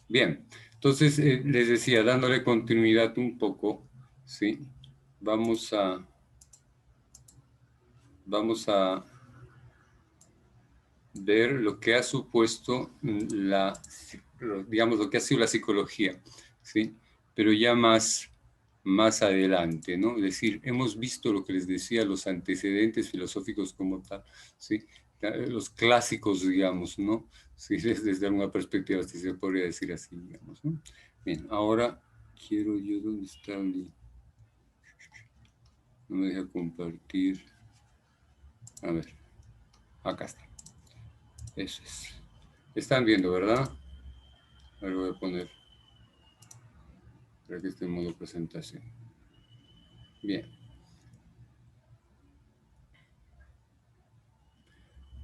Bien, entonces les decía, dándole continuidad un poco, ¿sí? Vamos a ver lo que ha supuesto digamos, lo que ha sido la psicología, ¿sí? Pero ya más adelante, ¿no? Es decir, hemos visto lo que les decía, los antecedentes filosóficos como tal, ¿sí? Los clásicos, digamos, ¿no? Sí, desde alguna perspectiva, si se podría decir así, digamos, ¿no? Bien, ahora quiero yo, ¿dónde está el? No me deja compartir. A ver, acá está. Eso es. Están viendo, ¿verdad? Ahora voy a poner para que esté en modo presentación. Bien.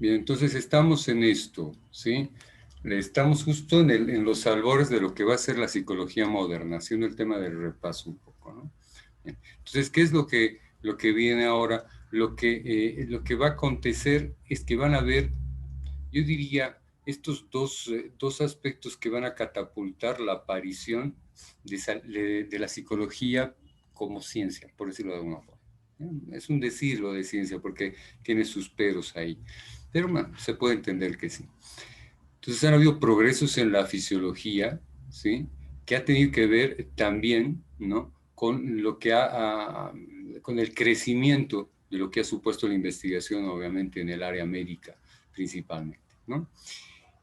Bien, entonces estamos en esto, ¿sí? Estamos justo en los albores de lo que va a ser la psicología moderna, haciendo el tema del repaso un poco, ¿no? Bien. Entonces, ¿qué es lo que viene ahora? Lo que va a acontecer es que van a ver, yo diría, estos dos aspectos que van a catapultar la aparición de la psicología como ciencia, por decirlo de alguna forma. Es un decir lo de ciencia porque tiene sus peros ahí, pero bueno, se puede entender que sí. Entonces han habido progresos en la fisiología, ¿sí? Que ha tenido que ver también, ¿no? Con lo que con el crecimiento de lo que ha supuesto la investigación, obviamente, en el área médica principalmente, ¿no?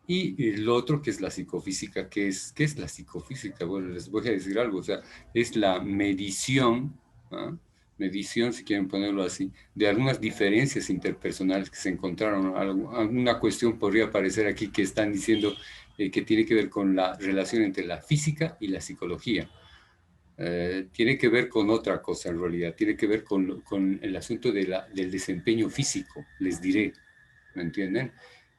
Y lo otro que es la psicofísica, ¿qué es la psicofísica? Bueno, les voy a decir algo, o sea, es la medición, ¿ah? Medición, si quieren ponerlo así, de algunas diferencias interpersonales que se encontraron. Alguna cuestión podría aparecer aquí que están diciendo que tiene que ver con la relación entre la física y la psicología. Tiene que ver con otra cosa en realidad, tiene que ver con el asunto del desempeño físico, les diré, ¿me entienden?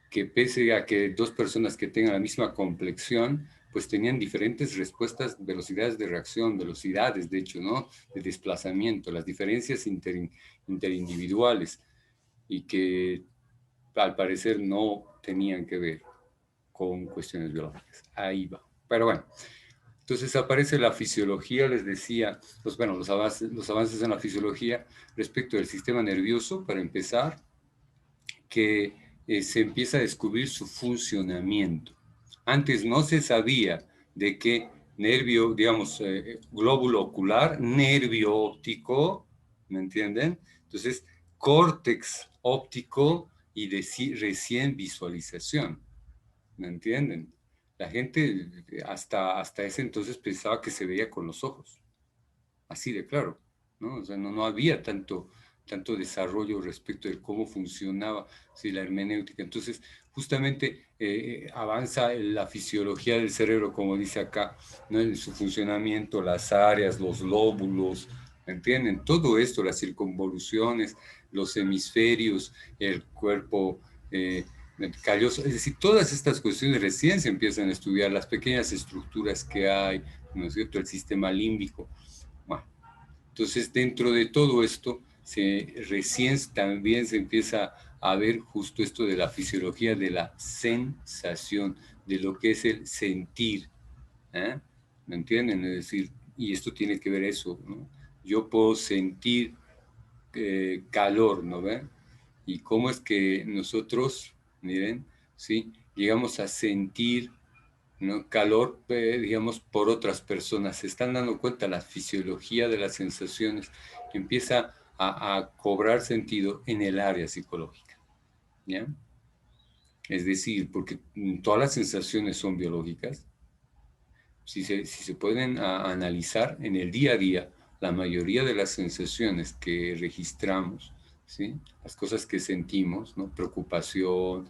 Que pese a que dos personas que tengan la misma complexión, pues tenían diferentes respuestas, velocidades de reacción, velocidades, de hecho, ¿no? De desplazamiento, las diferencias interindividuales, y que al parecer no tenían que ver con cuestiones biológicas. Ahí va. Pero bueno, entonces aparece la fisiología, les decía, los avances en la fisiología respecto del sistema nervioso, para empezar, que se empieza a descubrir su funcionamiento. Antes no se sabía de qué nervio, digamos, glóbulo ocular, nervio óptico, ¿me entienden? Entonces, córtex óptico y recién visualización, ¿me entienden? La gente hasta ese entonces pensaba que se veía con los ojos, así de claro, ¿no? O sea, no había tanto desarrollo respecto de cómo funcionaba, sí, la hermenéutica. Entonces, justamente avanza la fisiología del cerebro, como dice acá, ¿no? En su funcionamiento, las áreas, los lóbulos, ¿entienden? Todo esto, las circunvoluciones, los hemisferios, el cuerpo calloso, es decir, todas estas cuestiones recién se empiezan a estudiar, las pequeñas estructuras que hay, ¿no es cierto? El sistema límbico. Bueno, entonces, dentro de todo esto, recién también se empieza a ver justo esto de la fisiología de la sensación, de lo que es el sentir, ¿eh? ¿Me entienden? Es decir, y esto tiene que ver eso, ¿no? Yo puedo sentir calor, ¿no ven? Y cómo es que nosotros, miren, ¿sí? Llegamos a sentir, ¿no? Calor, digamos, por otras personas. Se están dando cuenta la fisiología de las sensaciones que empieza a cobrar sentido en el área psicológica, ¿ya? Es decir, porque todas las sensaciones son biológicas. Si se pueden analizar en el día a día, la mayoría de las sensaciones que registramos, ¿sí? Las cosas que sentimos, ¿no? Preocupación,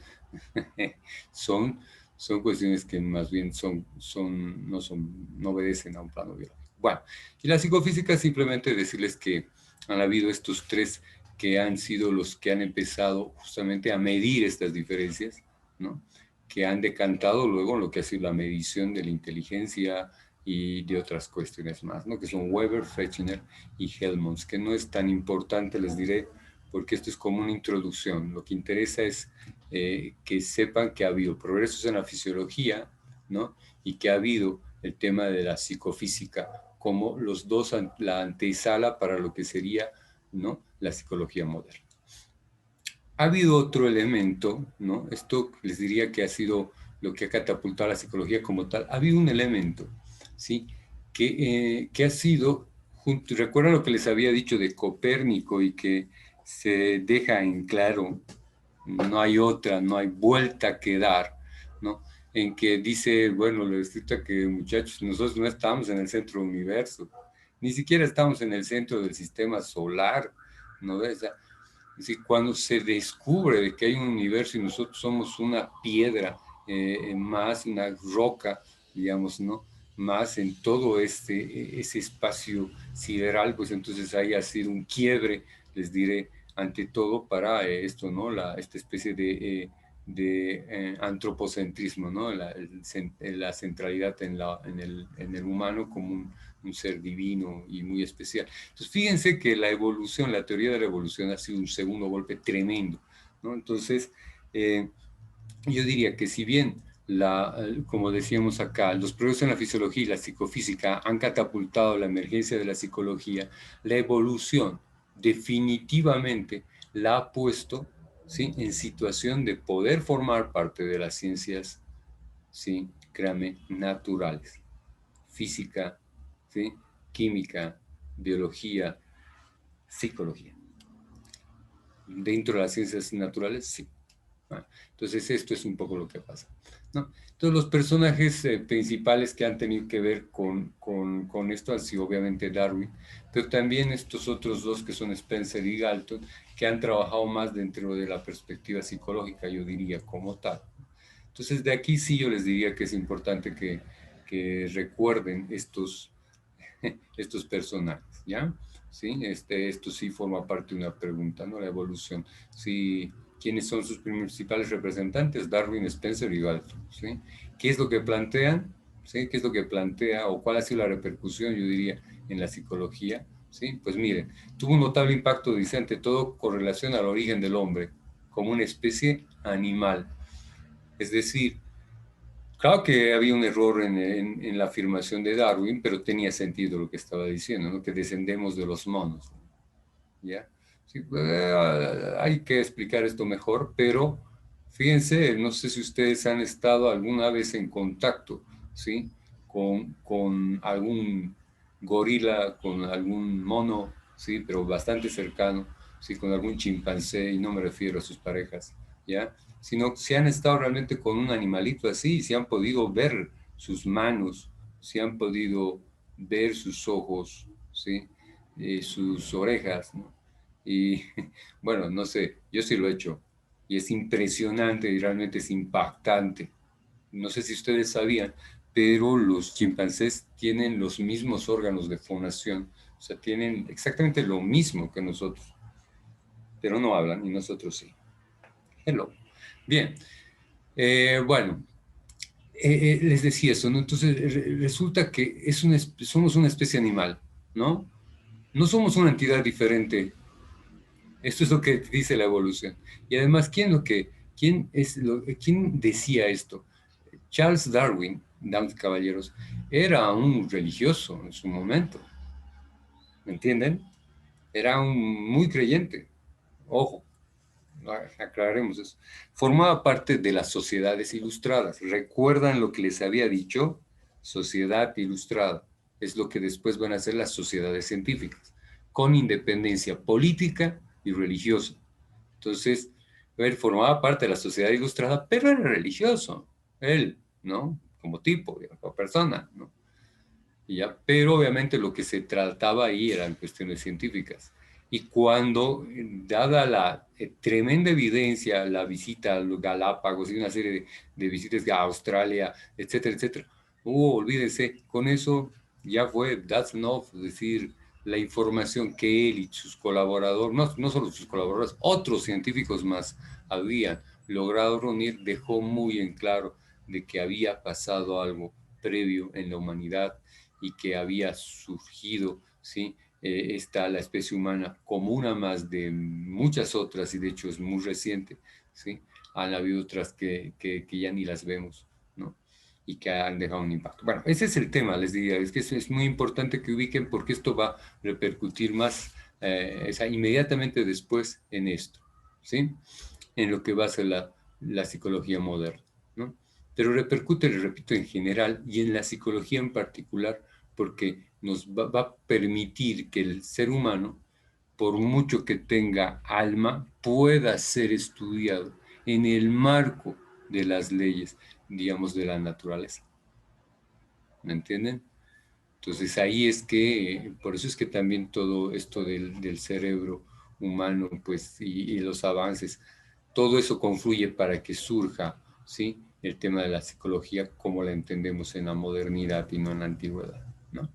son, son cuestiones que más bien no obedecen a un plano biológico. Bueno, y la psicofísica simplemente decirles que han habido estos tres que han sido los que han empezado justamente a medir estas diferencias, ¿no? Que han decantado luego en lo que ha sido la medición de la inteligencia y de otras cuestiones más, ¿no? Que son Weber, Fechner y Helmholtz, que no es tan importante, les diré, porque esto es como una introducción. Lo que interesa es que sepan que ha habido progresos en la fisiología, ¿no? Y que ha habido el tema de la psicofísica como los dos, la antesala para lo que sería, ¿no?, la psicología moderna. Ha habido otro elemento, ¿no? Esto les diría que ha sido lo que ha catapultado a la psicología como tal. Ha habido un elemento, ¿sí?, que ha sido, recuerdan lo que les había dicho de Copérnico y que se deja en claro, no hay otra, no hay vuelta que dar, ¿no? En que dice, bueno, le resulta que, muchachos, nosotros no estamos en el centro del universo, ni siquiera estamos en el centro del sistema solar, ¿no? O sea, es decir, cuando se descubre de que hay un universo y nosotros somos una piedra, más una roca, digamos, ¿no?, más en todo ese espacio sideral, pues entonces ahí ha sido un quiebre, les diré, ante todo para esto, ¿no?, esta especie de antropocentrismo, ¿no?, la centralidad en el humano como un ser divino y muy especial. Entonces, fíjense que la evolución, la teoría de la evolución ha sido un segundo golpe tremendo, ¿no? Entonces, yo diría que si bien, como decíamos acá, los progresos en la fisiología y la psicofísica han catapultado la emergencia de la psicología, la evolución definitivamente la ha puesto, ¿sí?, en situación de poder formar parte de las ciencias, ¿sí?, créame, naturales, física, ¿sí?, química, biología, psicología. Dentro de las ciencias naturales, sí. Entonces, esto es un poco lo que pasa, ¿no? Entonces, los personajes principales que han tenido que ver con esto han sido obviamente Darwin, pero también estos otros dos que son Spencer y Galton, que han trabajado más dentro de la perspectiva psicológica, yo diría, como tal. Entonces, de aquí sí yo les diría que es importante que recuerden estos personajes, ¿ya? ¿Sí? Esto sí forma parte de una pregunta, ¿no? La evolución. Sí, ¿quiénes son sus principales representantes? Darwin, Spencer y Galton, ¿sí? ¿Qué es lo que plantean? ¿Sí? ¿Qué es lo que plantea o cuál ha sido la repercusión, yo diría, en la psicología? ¿Sí? Pues miren, tuvo un notable impacto, dice, ante todo con relación al origen del hombre, como una especie animal. Es decir, claro que había un error en la afirmación de Darwin, pero tenía sentido lo que estaba diciendo, ¿no?, que descendemos de los monos, ¿ya? Sí, hay que explicar esto mejor, pero fíjense, no sé si ustedes han estado alguna vez en contacto, ¿sí?, con algún gorila, con algún mono, ¿sí?, pero bastante cercano, ¿sí?, con algún chimpancé, y no me refiero a sus parejas, ¿ya?, sino si han estado realmente con un animalito así, si han podido ver sus manos, si han podido ver sus ojos, ¿sí?, sus orejas, ¿no? Y bueno, no sé, yo sí lo he hecho y es impresionante y realmente es impactante. No sé si ustedes sabían, pero los chimpancés tienen los mismos órganos de fonación, o sea, tienen exactamente lo mismo que nosotros, pero no hablan y nosotros sí. Hello. Bien, bueno, les decía eso, ¿no? Entonces resulta que somos una especie animal, ¿no? No somos una entidad diferente. Esto es lo que dice la evolución. Y además, ¿quién decía esto? Charles Darwin, damas y caballeros, era un religioso en su momento, ¿me entienden? Era un muy creyente, ojo, aclaremos eso. Formaba parte de las sociedades ilustradas. ¿Recuerdan lo que les había dicho? Sociedad ilustrada. Es lo que después van a ser las sociedades científicas, con independencia política y religiosa. Entonces, él formaba parte de la sociedad ilustrada, pero era religioso, él, ¿no? Como tipo, como persona, ¿no? Y ya, pero obviamente lo que se trataba ahí eran cuestiones científicas. Y cuando, dada la tremenda evidencia, la visita a los Galápagos y una serie de visitas a Australia, etcétera, etcétera, olvídense, con eso ya fue, that's enough, es decir, la información que él y sus colaboradores, no solo sus colaboradores, otros científicos más habían logrado reunir, dejó muy en claro de que había pasado algo previo en la humanidad y que había surgido, ¿sí?, la especie humana como una más de muchas otras, y de hecho es muy reciente, ¿sí? Han habido otras que ya ni las vemos, ¿no? y que han dejado un impacto. Bueno, ese es el tema, les diría, es que es muy importante que ubiquen porque esto va a repercutir más, inmediatamente después en esto, ¿sí? En lo que va a ser la psicología moderna, ¿no? Pero repercute, les repito, en general y en la psicología en particular, porque nos va a permitir que el ser humano, por mucho que tenga alma, pueda ser estudiado en el marco de las leyes, digamos, de la naturaleza. ¿Me entienden? Entonces ahí es que, por eso es que también todo esto del cerebro humano, pues, y los avances, todo eso confluye para que surja, ¿sí? El tema de la psicología como la entendemos en la modernidad y no en la antigüedad, ¿no?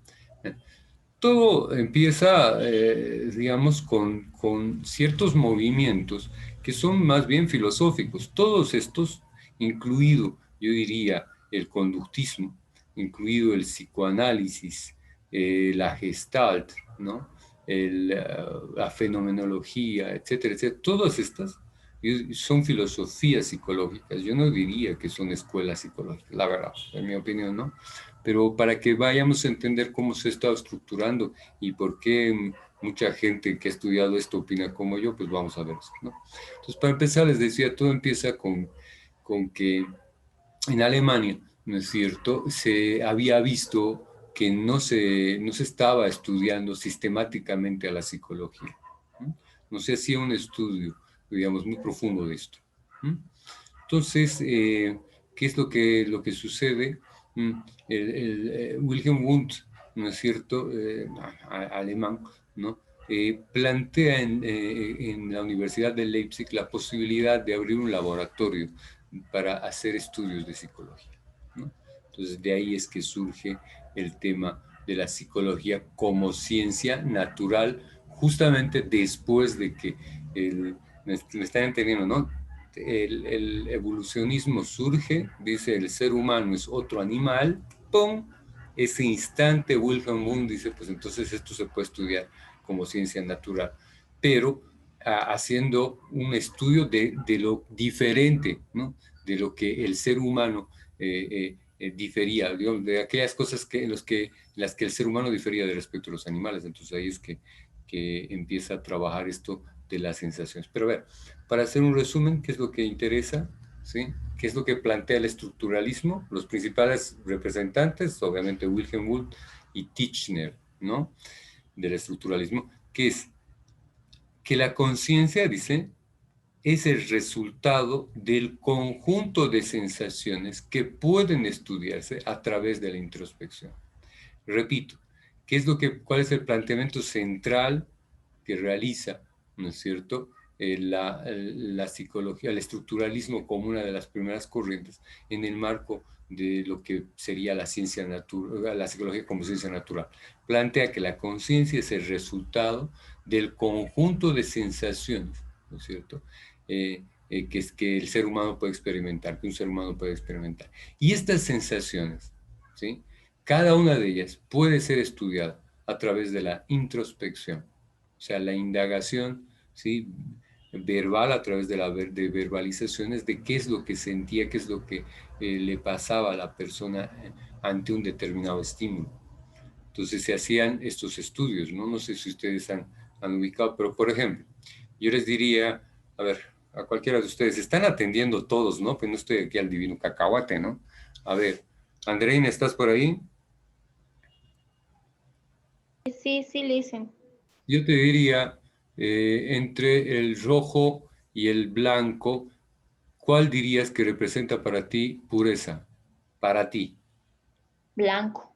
Todo empieza, digamos, con ciertos movimientos que son más bien filosóficos. Todos estos, incluido, yo diría, el conductismo, incluido el psicoanálisis, la Gestalt, ¿no? La fenomenología, etcétera, etcétera. Todas estas son filosofías psicológicas. Yo no diría que son escuelas psicológicas, la verdad, en mi opinión, ¿no? Pero para que vayamos a entender cómo se está estructurando y por qué mucha gente que ha estudiado esto opina como yo, pues vamos a ver eso, ¿no? Entonces, para empezar, les decía, todo empieza con que en Alemania, ¿no es cierto?, se había visto que no se estaba estudiando sistemáticamente a la psicología, ¿no? No se hacía un estudio, digamos, muy profundo de esto, ¿no? Entonces, ¿qué es lo que sucede? Wilhelm Wundt, ¿no es cierto?, alemán, ¿no? Plantea en la Universidad de Leipzig la posibilidad de abrir un laboratorio para hacer estudios de psicología, ¿no? Entonces, de ahí es que surge el tema de la psicología como ciencia natural, justamente después de que me están entendiendo, ¿no? El evolucionismo surge, dice el ser humano es otro animal, ¡pum! Ese instante Wilhelm Wundt dice, pues entonces esto se puede estudiar como ciencia natural, pero haciendo un estudio de lo diferente, ¿no? De lo que el ser humano difería, digamos, de aquellas cosas las que el ser humano difería de respecto a los animales. Entonces ahí es que empieza a trabajar esto de las sensaciones. Pero a ver, para hacer un resumen, ¿qué es lo que interesa? ¿Sí? ¿Qué es lo que plantea el estructuralismo? Los principales representantes, obviamente Wilhelm Wundt y Titchener, ¿no? Del estructuralismo, que es que la conciencia, dice, es el resultado del conjunto de sensaciones que pueden estudiarse a través de la introspección. Repito, ¿cuál es el planteamiento central que realiza, ¿no es cierto?, la psicología, el estructuralismo como una de las primeras corrientes en el marco de lo que sería la ciencia natural, la psicología como ciencia natural. Plantea que la conciencia es el resultado del conjunto de sensaciones, ¿no es cierto?, que el ser humano puede experimentar, que un ser humano puede experimentar. Y estas sensaciones, ¿sí?, cada una de ellas puede ser estudiada a través de la introspección, o sea, la indagación, ¿sí?, verbal a través de verbalizaciones de qué es lo que sentía, qué es lo que le pasaba a la persona ante un determinado estímulo. Entonces se hacían estos estudios, ¿no? No sé si ustedes han ubicado, pero por ejemplo, yo les diría, a ver, a cualquiera de ustedes, están atendiendo todos, ¿no? Pues no estoy aquí al divino cacahuate, ¿no? A ver, Andreina, ¿estás por ahí? Sí, sí, listen. Yo te diría, entre el rojo y el blanco, ¿cuál dirías que representa para ti pureza? Para ti, Blanco.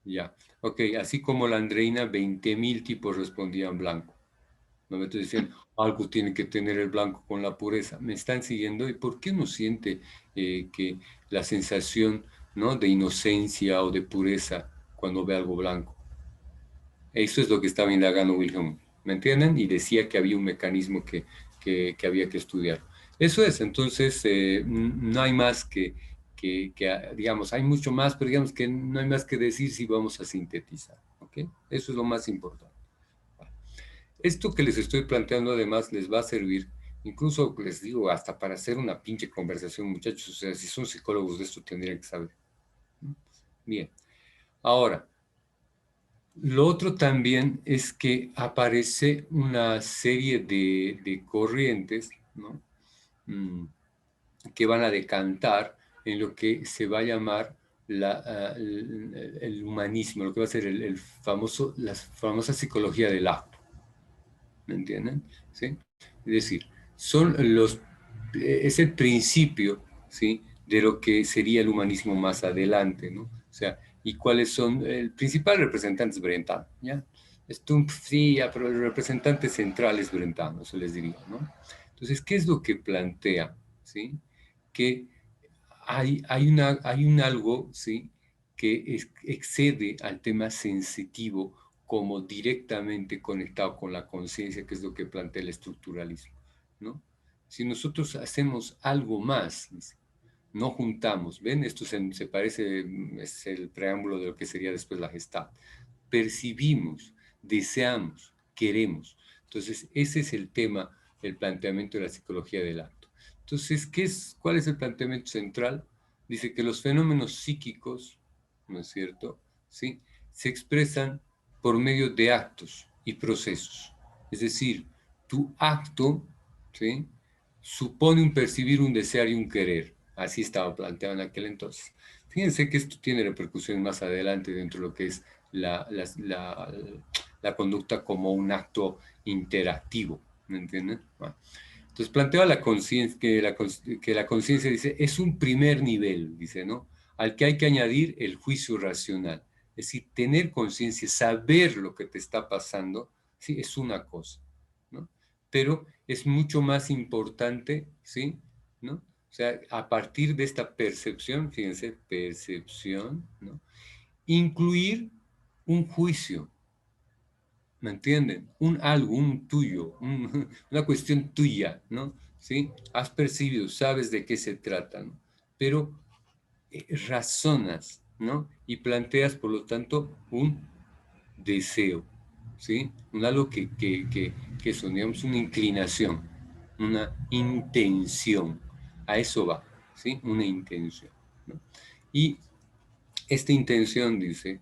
ya. Ok, así como la Andreina, 20.000 tipos respondían blanco. No me estoy diciendo, algo tiene que tener el blanco con la pureza. Me están siguiendo. ¿Y por qué uno siente que la sensación, ¿no?, de inocencia o de pureza cuando ve algo blanco? Eso es lo que estaba indagando Wilhelm, ¿me entienden? Y decía que había un mecanismo que había que estudiar. Eso es, entonces no hay más digamos, hay mucho más, pero digamos que no hay más que decir si vamos a sintetizar, ¿ok? Eso es lo más importante. Esto que les estoy planteando además les va a servir, incluso les digo, hasta para hacer una pinche conversación, muchachos, o sea, si son psicólogos de esto tendrían que saber. Bien. Ahora, lo otro también es que aparece una serie de corrientes, ¿no? Que van a decantar en lo que se va a llamar el humanismo, lo que va a ser la famosa psicología del acto. ¿Me entienden? ¿Sí? Es decir, es el principio, ¿sí?, de lo que sería el humanismo más adelante, ¿no? O sea, y cuáles son, el principal representante es Brentano, ¿ya? Stumpf, sí, pero el representante central es Brentano, eso les diría, ¿no? Entonces, ¿qué es lo que plantea? ¿Sí? Que hay un algo, ¿sí?, que excede al tema sensitivo como directamente conectado con la conciencia, que es lo que plantea el estructuralismo, ¿no? Si nosotros hacemos algo más, no juntamos, ¿ven? Esto se parece, es el preámbulo de lo que sería después la Gestalt. Percibimos, deseamos, queremos. Entonces, ese es el tema, el planteamiento de la psicología del acto. Entonces, ¿cuál es el planteamiento central? Dice que los fenómenos psíquicos, ¿no es cierto?, ¿sí?, se expresan por medio de actos y procesos. Es decir, tu acto, ¿sí?, supone un percibir, un desear y un querer. Así estaba planteado en aquel entonces. Fíjense que esto tiene repercusiones más adelante dentro de lo que es la conducta como un acto interactivo, ¿me entienden? Bueno, entonces plantea la conciencia, que la conciencia, dice, es un primer nivel, dice, ¿no?, al que hay que añadir el juicio racional. Es decir, tener conciencia, saber lo que te está pasando, sí, es una cosa, ¿no? Pero es mucho más importante, ¿sí?, ¿no? O sea, a partir de esta percepción, fíjense, percepción, ¿no?, incluir un juicio, ¿me entienden? Un tuyo, una cuestión tuya, ¿no? ¿Sí? Has percibido, sabes de qué se trata, ¿no? Pero razonas, ¿no? Y planteas, por lo tanto, un deseo, ¿sí? Algo que son, digamos, una inclinación, una intención. A eso va, ¿sí? Una intención, ¿no? Y esta intención, dice,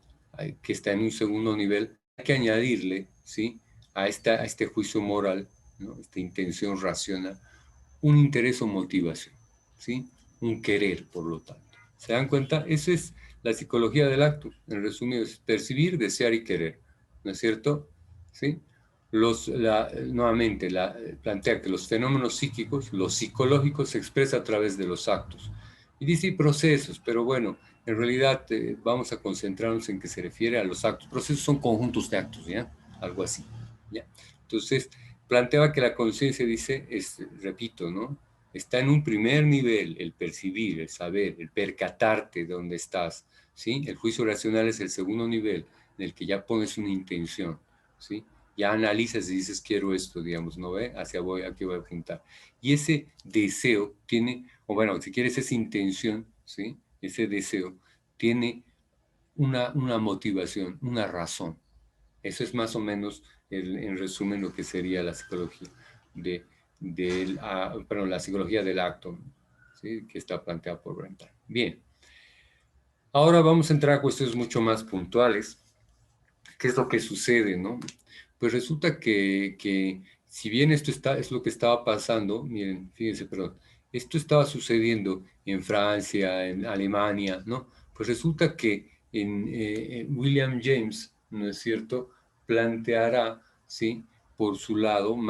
que está en un segundo nivel, hay que añadirle, ¿sí?, a este juicio moral, ¿no?, esta intención racional, un interés o motivación, ¿sí?, un querer, por lo tanto. ¿Se dan cuenta? Eso es la psicología del acto. En resumen, es percibir, desear y querer, ¿no es cierto? ¿Sí? Nuevamente, plantea que los fenómenos psíquicos, los psicológicos, se expresan a través de los actos. Y dice procesos, pero bueno, en realidad vamos a concentrarnos en que se refiere a los actos. Procesos son conjuntos de actos, ¿ya? Algo así, ¿ya? Entonces, planteaba que la conciencia, dice, repito, ¿no?, está en un primer nivel, el percibir, el saber, el percatarte de dónde estás, ¿sí? El juicio racional es el segundo nivel, en el que ya pones una intención, ¿sí? Ya analizas y dices, quiero esto, digamos, ¿no ve? ¿A qué voy a apuntar? Y ese deseo tiene, o bueno, si quieres esa intención, ¿sí?, ese deseo tiene una motivación, una razón. Eso es más o menos, en resumen, lo que sería la psicología la psicología del acto, ¿sí?, que está planteada por Brentano. Bien, ahora vamos a entrar a cuestiones mucho más puntuales. ¿Qué es lo que sucede, no? Pues resulta que si bien es lo que estaba pasando, miren, fíjense, perdón, esto estaba sucediendo en Francia, en Alemania, ¿no? Pues resulta que William James, ¿no es cierto?, planteará, ¿sí?, por su lado, un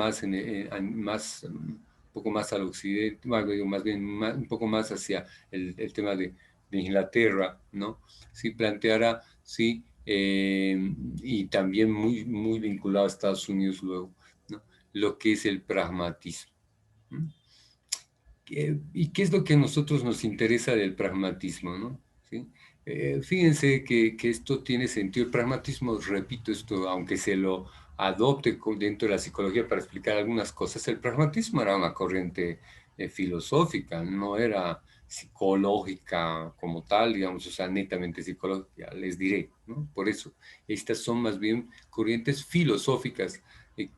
poco más al occidente, más bien un poco más hacia el tema de Inglaterra, ¿no? Sí, planteará, sí, y también muy, muy vinculado a Estados Unidos luego, ¿no?, lo que es el pragmatismo. ¿Y qué es lo que a nosotros nos interesa del pragmatismo, no? ¿Sí? Fíjense que esto tiene sentido. El pragmatismo, repito esto, aunque se lo adopte dentro de la psicología para explicar algunas cosas, el pragmatismo era una corriente filosófica, no era psicológica como tal, digamos, o sea, netamente psicológica, les diré, ¿no? Por eso, estas son más bien corrientes filosóficas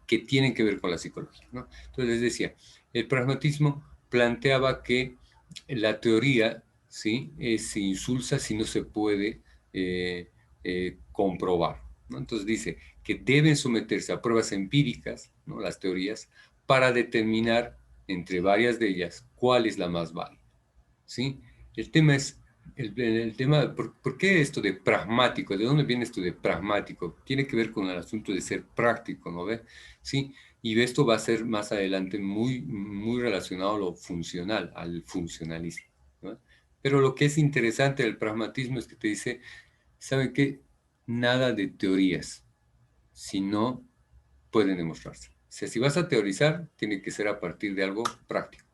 que tienen que ver con la psicología, ¿no? Entonces les decía, el pragmatismo planteaba que la teoría, ¿sí?, se insulsa si no se puede comprobar, ¿no? Entonces dice que deben someterse a pruebas empíricas, ¿no? Las teorías, para determinar entre varias de ellas cuál es la más válida, ¿sí? El tema es, el tema, ¿por qué esto de pragmático? ¿De dónde viene esto de pragmático? Tiene que ver con el asunto de ser práctico, ¿no ve? ¿Sí? Y esto va a ser más adelante muy, muy relacionado a lo funcional, al funcionalismo, ¿no? Pero lo que es interesante del pragmatismo es que te dice, ¿saben qué? Nada de teorías, si no pueden demostrarse. O sea, si vas a teorizar, tiene que ser a partir de algo práctico.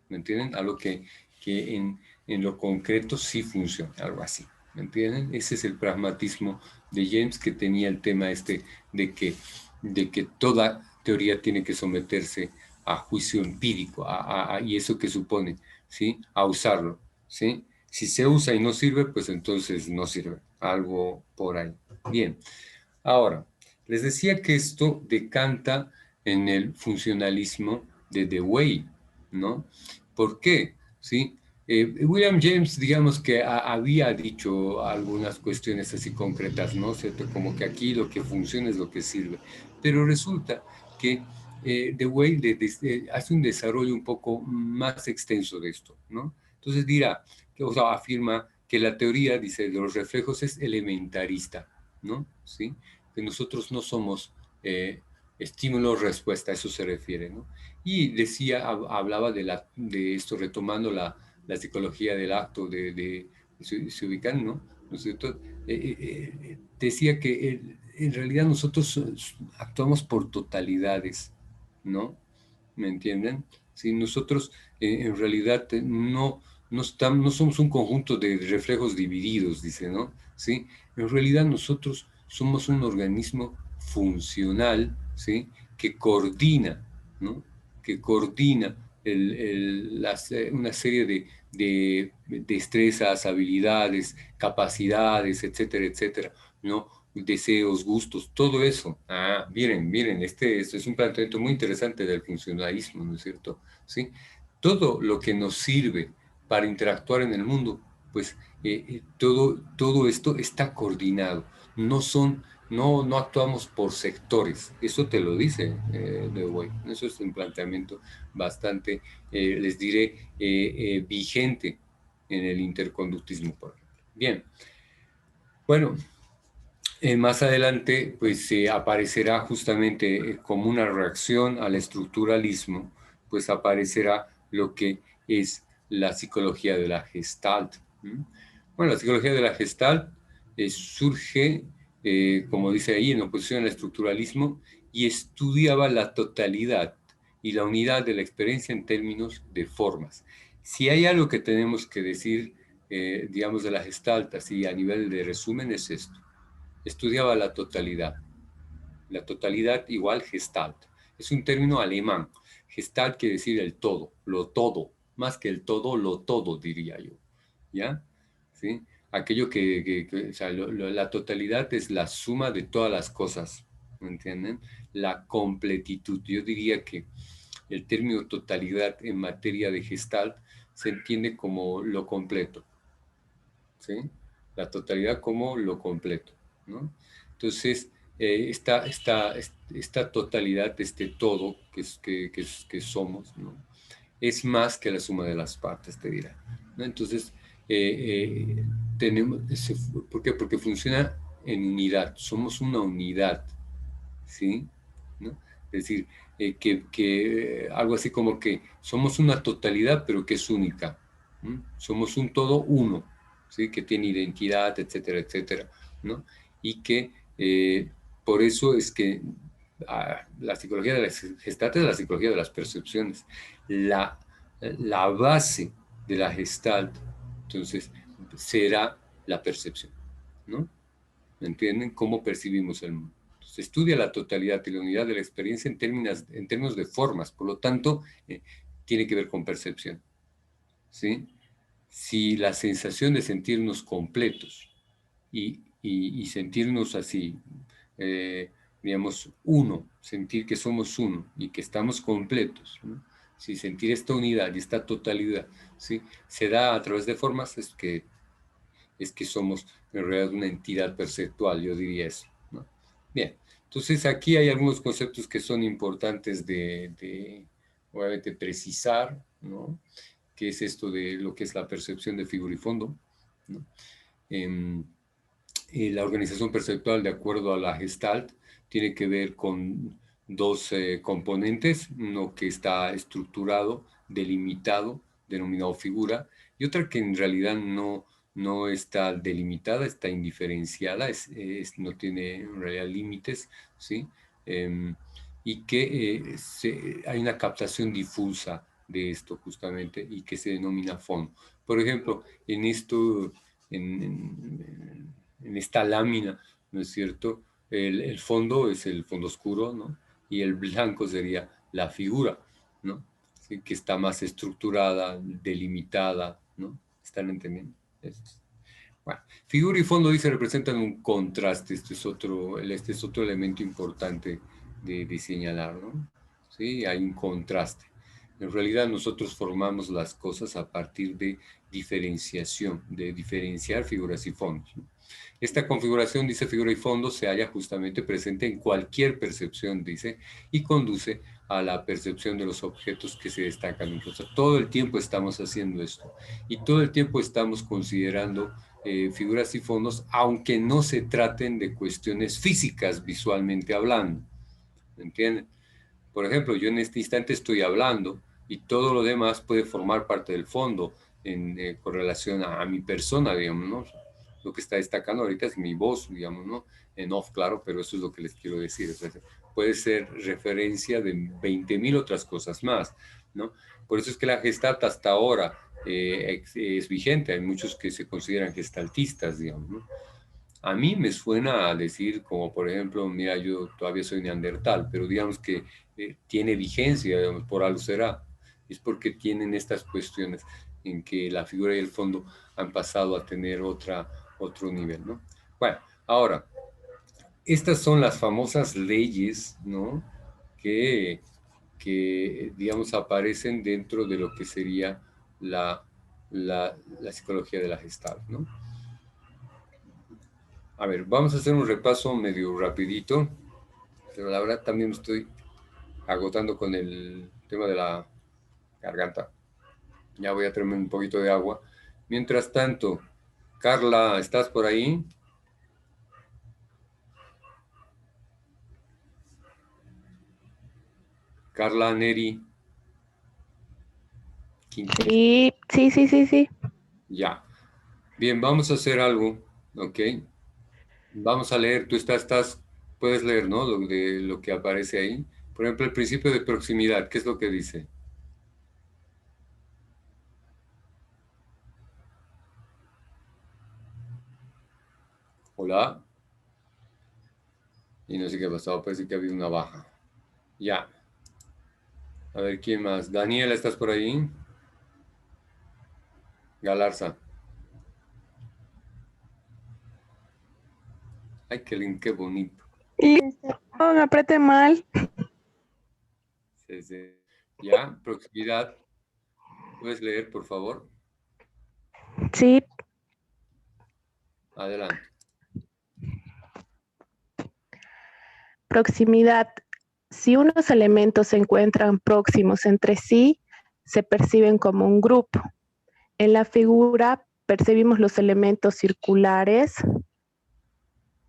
¿Me entienden? Algo que en lo concreto sí funciona, algo así. ¿Me entienden? Ese es el pragmatismo de James, que tenía el tema este de que toda teoría tiene que someterse a juicio empírico, y eso que supone, ¿sí? A usarlo, ¿sí? Si se usa y no sirve, pues entonces no sirve. Algo por ahí. Bien. Ahora, les decía que esto decanta en el funcionalismo de Dewey, ¿no? ¿Por qué? ¿Sí? William James, digamos que había dicho algunas cuestiones así concretas, ¿no? ¿Cierto? Como que aquí lo que funciona es lo que sirve. Pero resulta que Dewey hace un desarrollo un poco más extenso de esto, ¿no? Entonces dirá, o sea, afirma que la teoría, dice, de los reflejos es elementarista, ¿no? ¿Sí? Que nosotros no somos estímulo-respuesta, a eso se refiere, ¿no? Y decía, hablaba de esto, retomando la psicología del acto, se ubican, ¿no? ¿No es cierto? Decía que en realidad nosotros actuamos por totalidades, ¿no? ¿Me entienden? Sí, nosotros en realidad no somos un conjunto de reflejos divididos, dice, ¿no? Sí, en realidad nosotros somos un organismo funcional, ¿sí? Que coordina, ¿no? Que coordina una serie de destrezas, habilidades, capacidades, etcétera, etcétera, ¿no? Deseos, gustos, todo eso. Ah, miren, este es un planteamiento muy interesante del funcionalismo, ¿no es cierto? ¿Sí? Todo lo que nos sirve para interactuar en el mundo, pues todo esto está coordinado. No actuamos por sectores. Eso te lo dice Dewey. Eso es un planteamiento bastante, les diré, vigente en el interconductismo, por ejemplo. Bien, bueno, más adelante, pues aparecerá justamente como una reacción al estructuralismo, pues aparecerá lo que es la psicología de la Gestalt. ¿Mm? Bueno, la psicología de la Gestalt surge, como dice ahí, en oposición al estructuralismo, y estudiaba la totalidad y la unidad de la experiencia en términos de formas. Si hay algo que tenemos que decir, digamos, de la Gestalt, así a nivel de resumen, es esto: estudiaba la totalidad. La totalidad igual Gestalt. Es un término alemán. Gestalt quiere decir el todo, lo todo. Más que el todo, lo todo, diría yo. ¿Ya? ¿Sí? Aquello o sea, la totalidad es la suma de todas las cosas. ¿Me entienden? La completitud. Yo diría que el término totalidad en materia de Gestalt se entiende como lo completo. ¿Sí? La totalidad como lo completo, ¿no? Entonces, esta totalidad, este todo que somos, ¿no? Es más que la suma de las partes, te dirá, ¿no? Entonces, tenemos, ¿por qué? Porque funciona en unidad, somos una unidad, ¿sí? ¿No? Es decir, algo así como que somos una totalidad, pero que es única. ¿Mm? Somos un todo uno, ¿sí? Que tiene identidad, etcétera, etcétera, ¿no? Y que por eso es que la psicología de la Gestalt es la psicología de las percepciones. La, la base de la Gestalt, entonces, será la percepción, ¿no? ¿Entienden? Cómo percibimos el mundo. Se estudia la totalidad y la unidad de la experiencia en términos de formas, por lo tanto, tiene que ver con percepción, ¿sí? Si la sensación de sentirnos completos y sentirnos así, digamos, uno, sentir que somos uno y que estamos completos, ¿no? Si sentir esta unidad y esta totalidad, ¿sí? Se da a través de formas, es que es que somos en realidad una entidad perceptual, yo diría eso, ¿no? Bien, entonces aquí hay algunos conceptos que son importantes de obviamente precisar, ¿no? ¿Qué es esto de lo que es la percepción de figura y fondo? ¿No? Em, la organización perceptual, de acuerdo a la Gestalt, tiene que ver con dos componentes, uno que está estructurado, delimitado, denominado figura, y otra que en realidad no está delimitada, está indiferenciada, no tiene en realidad límites, ¿sí? Y que hay una captación difusa de esto justamente y que se denomina fondo. Por ejemplo, en esto, en esta lámina, ¿no es cierto? El fondo es el fondo oscuro, ¿no? Y el blanco sería la figura, ¿no? Sí, que está más estructurada, delimitada, ¿no? ¿Están entendiendo? Eso es. Bueno, figura y fondo dice representan un contraste, este es otro elemento importante de señalar, ¿no? Sí, hay un contraste. En realidad nosotros formamos las cosas a partir de diferenciación, de diferenciar figuras y fondos, ¿no? Esta configuración, dice figura y fondo, se halla justamente presente en cualquier percepción, dice, y conduce a la percepción de los objetos que se destacan. Entonces, todo el tiempo estamos haciendo esto y todo el tiempo estamos considerando figuras y fondos, aunque no se traten de cuestiones físicas visualmente hablando. ¿Me entienden? Por ejemplo, yo en este instante estoy hablando y todo lo demás puede formar parte del fondo con relación a mi persona, digamos, ¿no? Lo que está destacando ahorita es mi voz, digamos, ¿no? En off, claro, pero eso es lo que les quiero decir. Puede ser referencia de 20.000 otras cosas más, ¿no? Por eso es que la Gestalt hasta ahora es vigente. Hay muchos que se consideran gestaltistas, digamos, ¿no? A mí me suena a decir, como por ejemplo, mira, yo todavía soy neandertal, pero digamos que tiene vigencia, digamos, por algo será. Es porque tienen estas cuestiones en que la figura y el fondo han pasado a tener otro nivel, ¿no? Bueno, ahora, estas son las famosas leyes, ¿no? Que, digamos, aparecen dentro de lo que sería la psicología de la Gestalt, ¿no? A ver, vamos a hacer un repaso medio rapidito, pero la verdad también me estoy agotando con el tema de la garganta. Ya voy a traerme un poquito de agua. Mientras tanto, Carla, ¿estás por ahí? Carla, Neri, Quintis. Sí, sí, sí, sí, sí. Ya. Bien, vamos a hacer algo, ¿ok? Vamos a leer, puedes leer, ¿no? Lo que aparece ahí. Por ejemplo, el principio de proximidad, ¿qué es lo que dice? Hola. Y no sé qué ha pasado, parece que ha habido una baja. Ya. A ver, ¿quién más? Daniela, ¿estás por ahí? Galarza. Ay, qué lindo, qué bonito. Y no, me apreté mal. Sí, sí. Ya, proximidad. ¿Puedes leer, por favor? Sí, Adelante. proximidad. Si unos elementos se encuentran próximos entre sí, se perciben como un grupo. En la figura percibimos los elementos circulares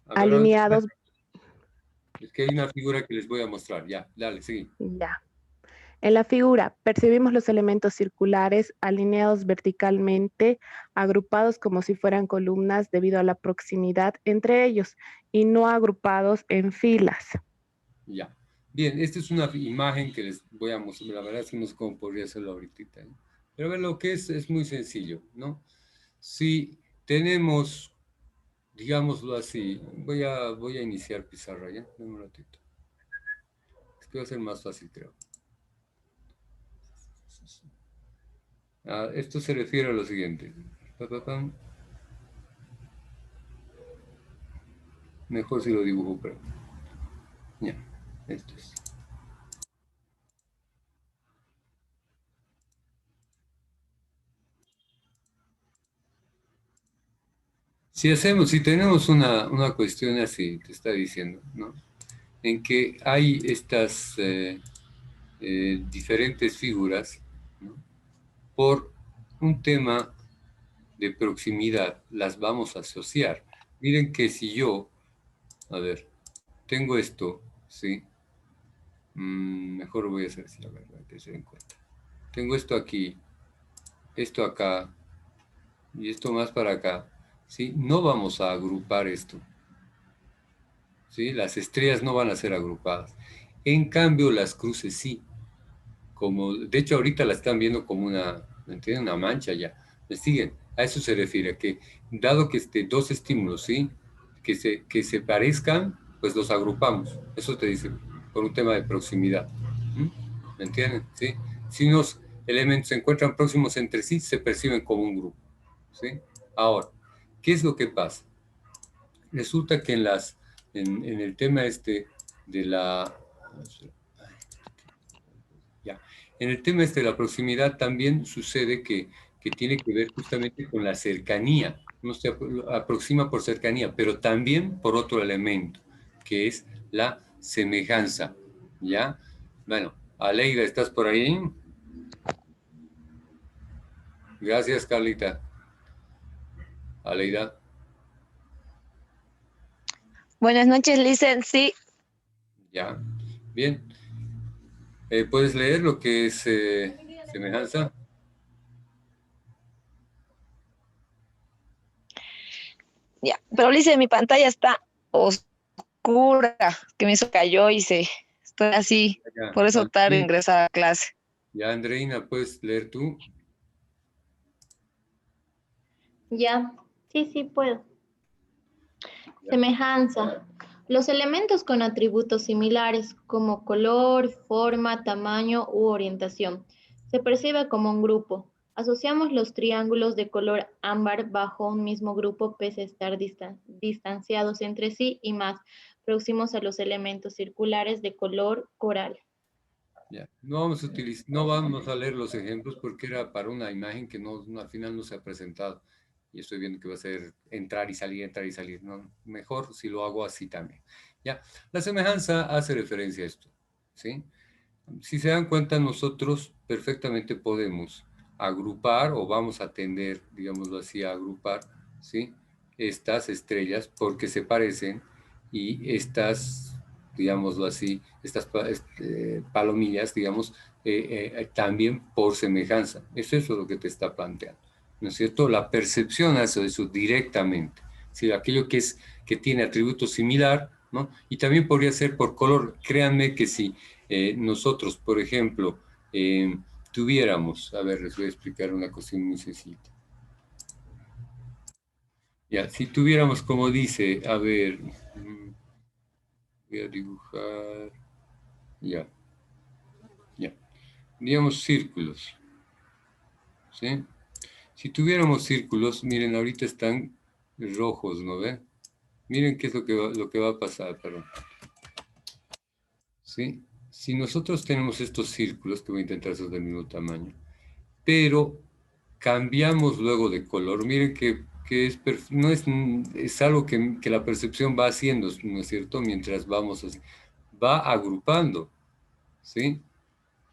A ver, alineados. es que hay una figura que les voy a mostrar. Ya, dale, sí. Ya. En la figura percibimos los elementos circulares alineados verticalmente, agrupados como si fueran columnas debido a la proximidad entre ellos y no agrupados en filas. Ya. Bien, esta es una imagen que les voy a mostrar. La verdad es que no sé cómo podría hacerlo ahorita, ¿no? Pero a ver, lo que es muy sencillo, ¿no? Si tenemos, digámoslo así, voy a iniciar pizarra, ¿ya? Dame un ratito. Es que va a ser más fácil, creo. Esto se refiere a lo siguiente. Pa, pa, pam. Mejor si lo dibujo, pero ya, esto es. si tenemos una cuestión así, te está diciendo, ¿no? En que hay estas diferentes figuras, ¿no? Por un tema de proximidad, las vamos a asociar. Miren que si yo, a ver, tengo esto, ¿sí? Mejor voy a hacer así, a ver, que se den cuenta. Tengo esto aquí, esto acá, y esto más para acá, ¿sí? No vamos a agrupar esto, ¿sí? Las estrellas no van a ser agrupadas. En cambio, las cruces sí. Como, de hecho, ahorita la están viendo como una, ¿me entienden? Una mancha ya. ¿Me siguen? A eso se refiere, que dado que dos estímulos, ¿sí? Que se parezcan, pues los agrupamos. Eso te dice, por un tema de proximidad. ¿Me entienden? ¿Sí? Si unos elementos se encuentran próximos entre sí, se perciben como un grupo. ¿Sí? Ahora, ¿qué es lo que pasa? Resulta que en el tema de la... Ya. En el tema de la proximidad también sucede que tiene que ver justamente con la cercanía. Uno se aproxima por cercanía, pero también por otro elemento, que es la semejanza. ¿Ya? Bueno, Aleida, ¿estás por ahí? Gracias, Carlita. Aleida. Buenas noches, Licen. Sí, Ya. Bien. ¿Puedes leer lo que es semejanza? ya. Pero Licen, mi pantalla está oscura, que me hizo cayó y se estoy así. Ya. Por eso tarde en ingresar a clase. Ya, Andreina, ¿puedes leer tú? Ya, sí, sí puedo. Ya. Semejanza. Los elementos con atributos similares como color, forma, tamaño u orientación se percibe como un grupo. Asociamos los triángulos de color ámbar bajo un mismo grupo pese a estar distanciados entre sí y más próximos a los elementos circulares de color coral. Ya. No vamos a leer los ejemplos porque era para una imagen que al final no se ha presentado. Y estoy viendo que va a ser entrar y salir, entrar y salir. No, mejor si lo hago así también. Ya. La semejanza hace referencia a esto. ¿Sí? Si se dan cuenta, nosotros perfectamente podemos agrupar o vamos a tender, digámoslo así, a agrupar, ¿sí? Estas estrellas porque se parecen y estas, digámoslo así, estas palomillas, digamos, también por semejanza. Eso es lo que te está planteando, ¿no es cierto? La percepción hace eso directamente. Si aquello que tiene atributos similar, ¿no? Y también podría ser por color. Créanme que si nosotros, por ejemplo, tuviéramos, a ver, les voy a explicar una cuestión muy sencilla. Ya, si tuviéramos, como dice, a ver, voy a dibujar, ya, ya, digamos círculos, ¿sí? Si tuviéramos círculos, miren, ahorita están rojos, ¿no ven? Miren qué es lo que va a pasar, perdón. ¿Sí? Si nosotros tenemos estos círculos, que voy a intentar hacer del mismo tamaño, pero cambiamos luego de color. Miren que no es algo que la percepción va haciendo, ¿no es cierto? Mientras va agrupando, ¿sí?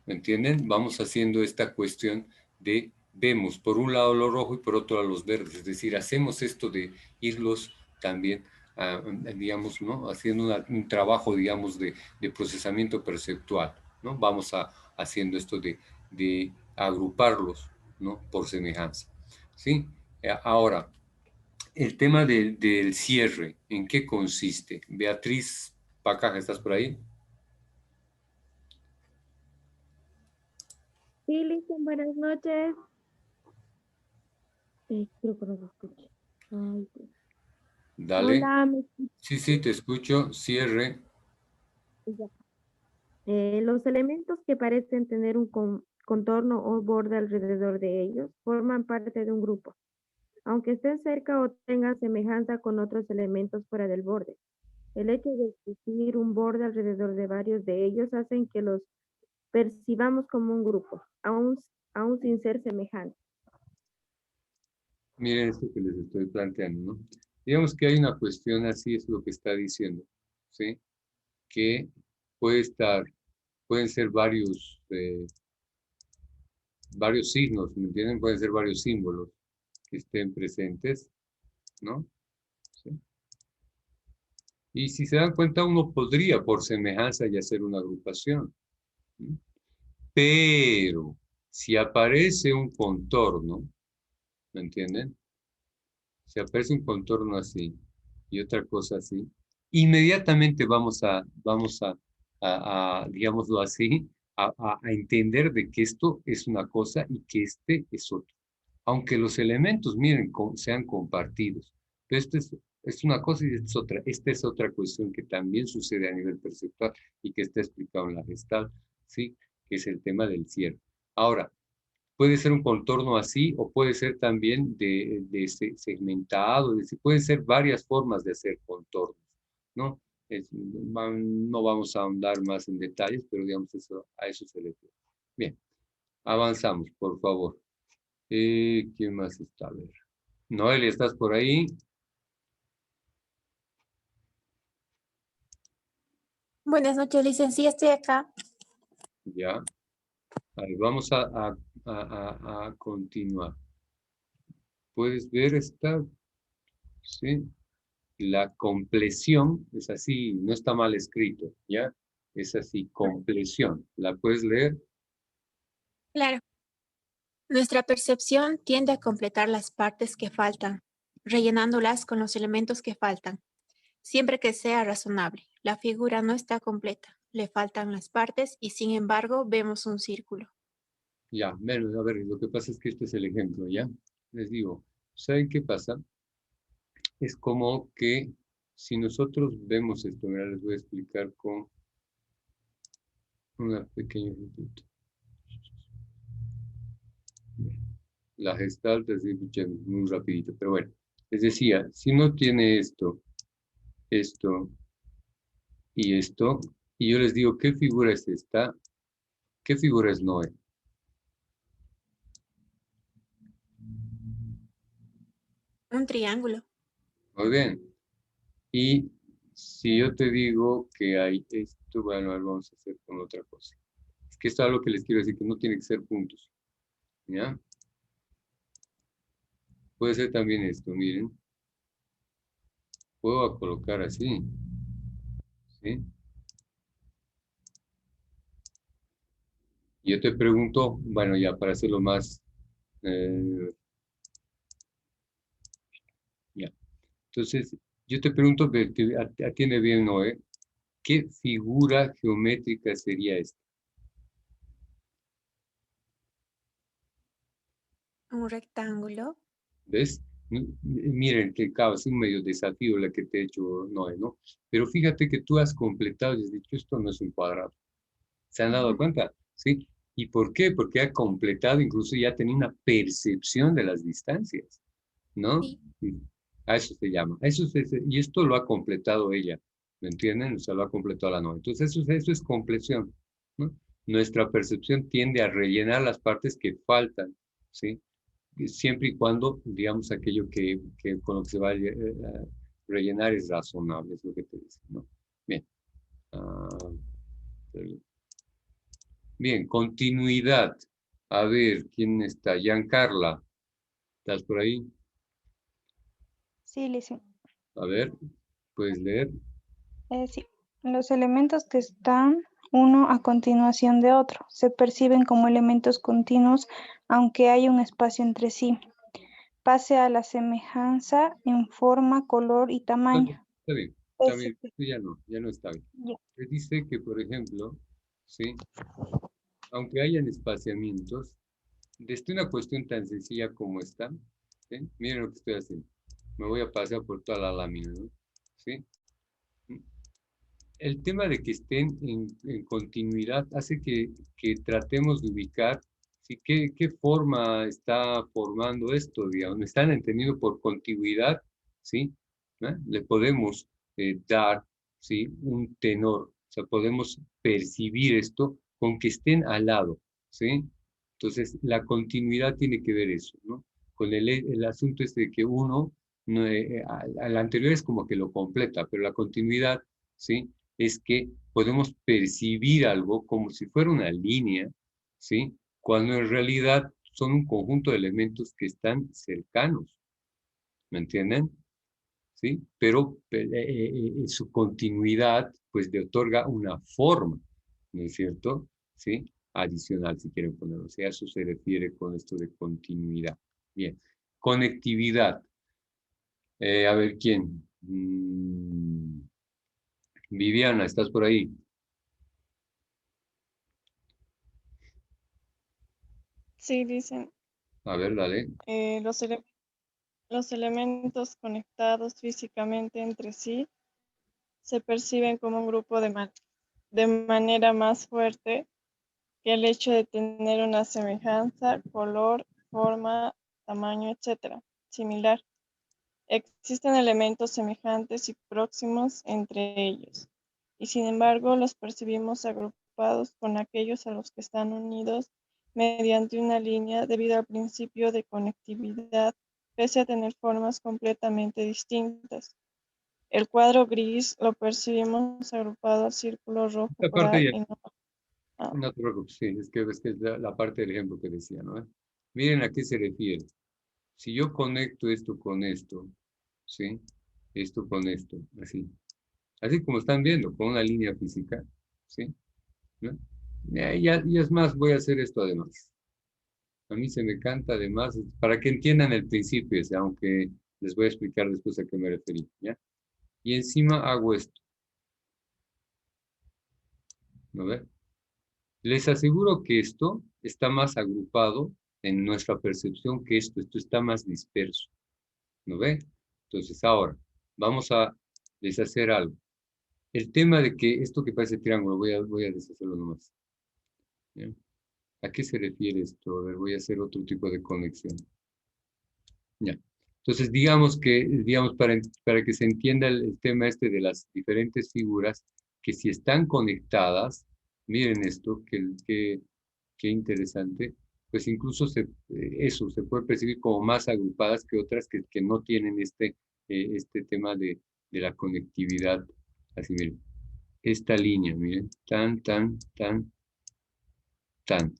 ¿Me entienden? Vamos haciendo esta cuestión de, vemos por un lado lo rojo y por otro lado los verdes, es decir, hacemos esto de irlos también, digamos, ¿no? Haciendo un trabajo, digamos, de procesamiento perceptual, ¿no? Vamos haciendo esto de agruparlos, ¿no? Por semejanza, ¿sí? Ahora, el tema del cierre, ¿en qué consiste? Beatriz Pacaja, ¿estás por ahí? Sí, listo, buenas noches. Creo que no lo escuché. Ay, Dios. Dale. Hola, Sí, sí, te escucho. Cierre. ya. Los elementos que parecen tener un contorno o borde alrededor de ellos forman parte de un grupo, aunque estén cerca o tengan semejanza con otros elementos fuera del borde. El hecho de existir un borde alrededor de varios de ellos hacen que los percibamos como un grupo, aún sin ser semejantes. Miren esto que les estoy planteando, ¿no? Digamos que hay una cuestión así, es lo que está diciendo, ¿sí? Que pueden ser varios signos, ¿me entienden? Pueden ser varios símbolos que estén presentes, ¿no? ¿Sí? Y si se dan cuenta, uno podría, por semejanza, ya hacer una agrupación. ¿Sí? Pero, si aparece un contorno, ¿me entienden? Si aparece un contorno así y otra cosa así, inmediatamente vamos digámoslo así, a entender de que esto es una cosa y que este es otro. Aunque los elementos, miren, sean compartidos. Pero es una cosa y esta es otra. Esta es otra cuestión que también sucede a nivel perceptual y que está explicado en la Gestalt, ¿sí? Que es el tema del cierre. Ahora, puede ser un contorno así o puede ser también segmentado, pueden ser varias formas de hacer contornos, ¿no? No vamos a ahondar más en detalles, pero digamos a eso se le puede. Bien, avanzamos, por favor. ¿Quién más está? A ver. Noelia, ¿estás por ahí? Buenas noches, licenciada. Estoy acá. Ya. Ahí vamos a continuar. ¿Puedes ver esta? Sí. La compleción es así, no está mal escrito, ¿ya? Es así, compleción. ¿La puedes leer? Claro. Nuestra percepción tiende a completar las partes que faltan, rellenándolas con los elementos que faltan, siempre que sea razonable. La figura no está completa, le faltan las partes y sin embargo vemos un círculo. Ya, menos, a ver, lo que pasa es que este es el ejemplo, ¿ya? Les digo, ¿saben qué pasa? Es como que si nosotros vemos esto, mira, les voy a explicar con una pequeña ejemplito. La Gestalt es muy rapidito, pero bueno, les decía, si no tiene esto, esto y esto, y yo les digo, ¿qué figura es esta? ¿Qué figura es Noé? Un triángulo. Muy bien. Y si yo te digo que hay esto, bueno, a ver, vamos a hacer con otra cosa. Es que esto es algo que les quiero decir, que no tiene que ser puntos. ¿Ya? Puede ser también esto, miren. Puedo colocar así. ¿Sí? Y yo te pregunto, bueno, ya para hacerlo más... ya. Entonces, yo te pregunto, atiende bien, Noé, ¿qué figura geométrica sería esta? Un rectángulo. ¿Ves? Miren que es un medio desafío la que te he hecho, Noé, ¿no? Pero fíjate que tú has completado y has dicho, esto no es un cuadrado. ¿Se han dado cuenta? ¿Sí? ¿Y por qué? Porque ha completado, incluso ya tenía una percepción de las distancias, ¿no? Sí. A eso se llama. Y esto lo ha completado ella, ¿me entienden? O sea, lo ha completado la Noé. Entonces, eso es compleción, ¿no? Nuestra percepción tiende a rellenar las partes que faltan, ¿sí? Siempre y cuando, digamos, aquello que con lo que se va a rellenar es razonable, es lo que te dice, ¿no? Bien. Ah, bien, continuidad. A ver, ¿quién está? Giancarla, ¿estás por ahí? Sí, Lizzie. A ver, ¿puedes leer? Sí. Los elementos que están uno a continuación de otro se perciben como elementos continuos, aunque hay un espacio entre sí. Pase a la semejanza en forma, color y tamaño. Está bien, está bien. Ya no está bien. Ya. Se dice que, por ejemplo, ¿sí? Aunque hayan espaciamientos, desde una cuestión tan sencilla como esta, ¿sí? Miren lo que estoy haciendo. Me voy a pasar por toda la lámina, ¿no? ¿Sí? El tema de que estén en continuidad hace que tratemos de ubicar, ¿sí? ¿Qué forma está formando esto, digamos? ¿Me están entendiendo por continuidad? ¿Sí? ¿Eh? Le podemos dar, ¿sí? Un tenor, o sea, podemos percibir esto con que estén al lado, ¿sí? Entonces, la continuidad tiene que ver eso, ¿no? Con el asunto este de que uno No, al anterior es como que lo completa, pero la continuidad, ¿sí? Es que podemos percibir algo como si fuera una línea, ¿sí? Cuando en realidad son un conjunto de elementos que están cercanos, ¿me entienden? ¿Sí? Pero su continuidad, pues, le otorga una forma, ¿no es cierto? ¿Sí? Adicional, si quieren ponerlo. O sea, a eso se refiere con esto de continuidad. Bien. Conectividad. A ver, ¿quién? Viviana, ¿estás por ahí? Sí, dicen, A ver, dale. los elementos conectados físicamente entre sí se perciben como un grupo de manera más fuerte que el hecho de tener una semejanza, color, forma, tamaño, etc. Similar. Existen elementos semejantes y próximos entre ellos, y sin embargo los percibimos agrupados con aquellos a los que están unidos mediante una línea debido al principio de conectividad, pese a tener formas completamente distintas. El cuadro gris lo percibimos agrupado al círculo rojo Esta parte polar ya, y no. Ah, no te preocupes, sí, es que es la parte del ejemplo que decía, ¿no? Miren a qué se refiere. Si yo conecto esto con esto, ¿sí? Esto con esto, así. Así como están viendo, con una línea física, ¿sí? ¿No? Y es más, voy a hacer esto además. A mí se me canta además, para que entiendan el principio ese, aunque les voy a explicar después a qué me referí, ¿ya? Y encima hago esto, ¿no ve? Les aseguro que esto está más agrupado en nuestra percepción que esto está más disperso, ¿no ve? Entonces ahora, vamos a deshacer algo. El tema de que esto que parece triángulo, voy a deshacerlo nomás. ¿Ya? ¿A qué se refiere esto? A ver, voy a hacer otro tipo de conexión. Ya. Entonces, digamos, para que se entienda el tema este de las diferentes figuras, que si están conectadas, miren esto, qué interesante, pues incluso eso se puede percibir como más agrupadas que otras que no tienen este tema de la conectividad. Así, miren, esta línea, miren, tan,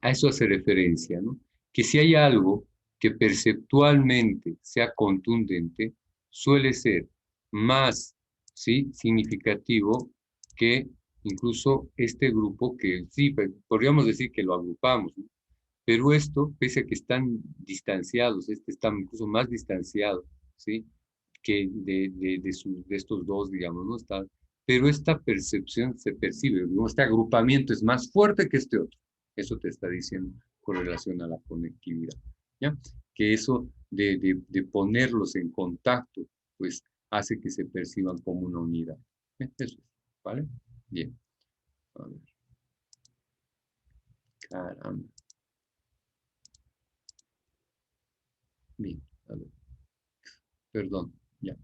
a eso hace referencia, ¿no? Que si hay algo que perceptualmente sea contundente, suele ser más, ¿sí?, significativo que incluso este grupo que sí, podríamos decir que lo agrupamos, ¿no? Pero esto, pese a que están distanciados, este está incluso más distanciado, ¿sí?, que de estos dos, digamos, ¿no? Pero esta percepción se percibe, ¿no? Este agrupamiento es más fuerte que este otro. Eso te está diciendo con relación a la conectividad, ¿ya? Que eso de ponerlos en contacto, pues hace que se perciban como una unidad. Eso es, ¿vale? Bien. A ver. Caramba. Bien, a ver. Perdón, ya.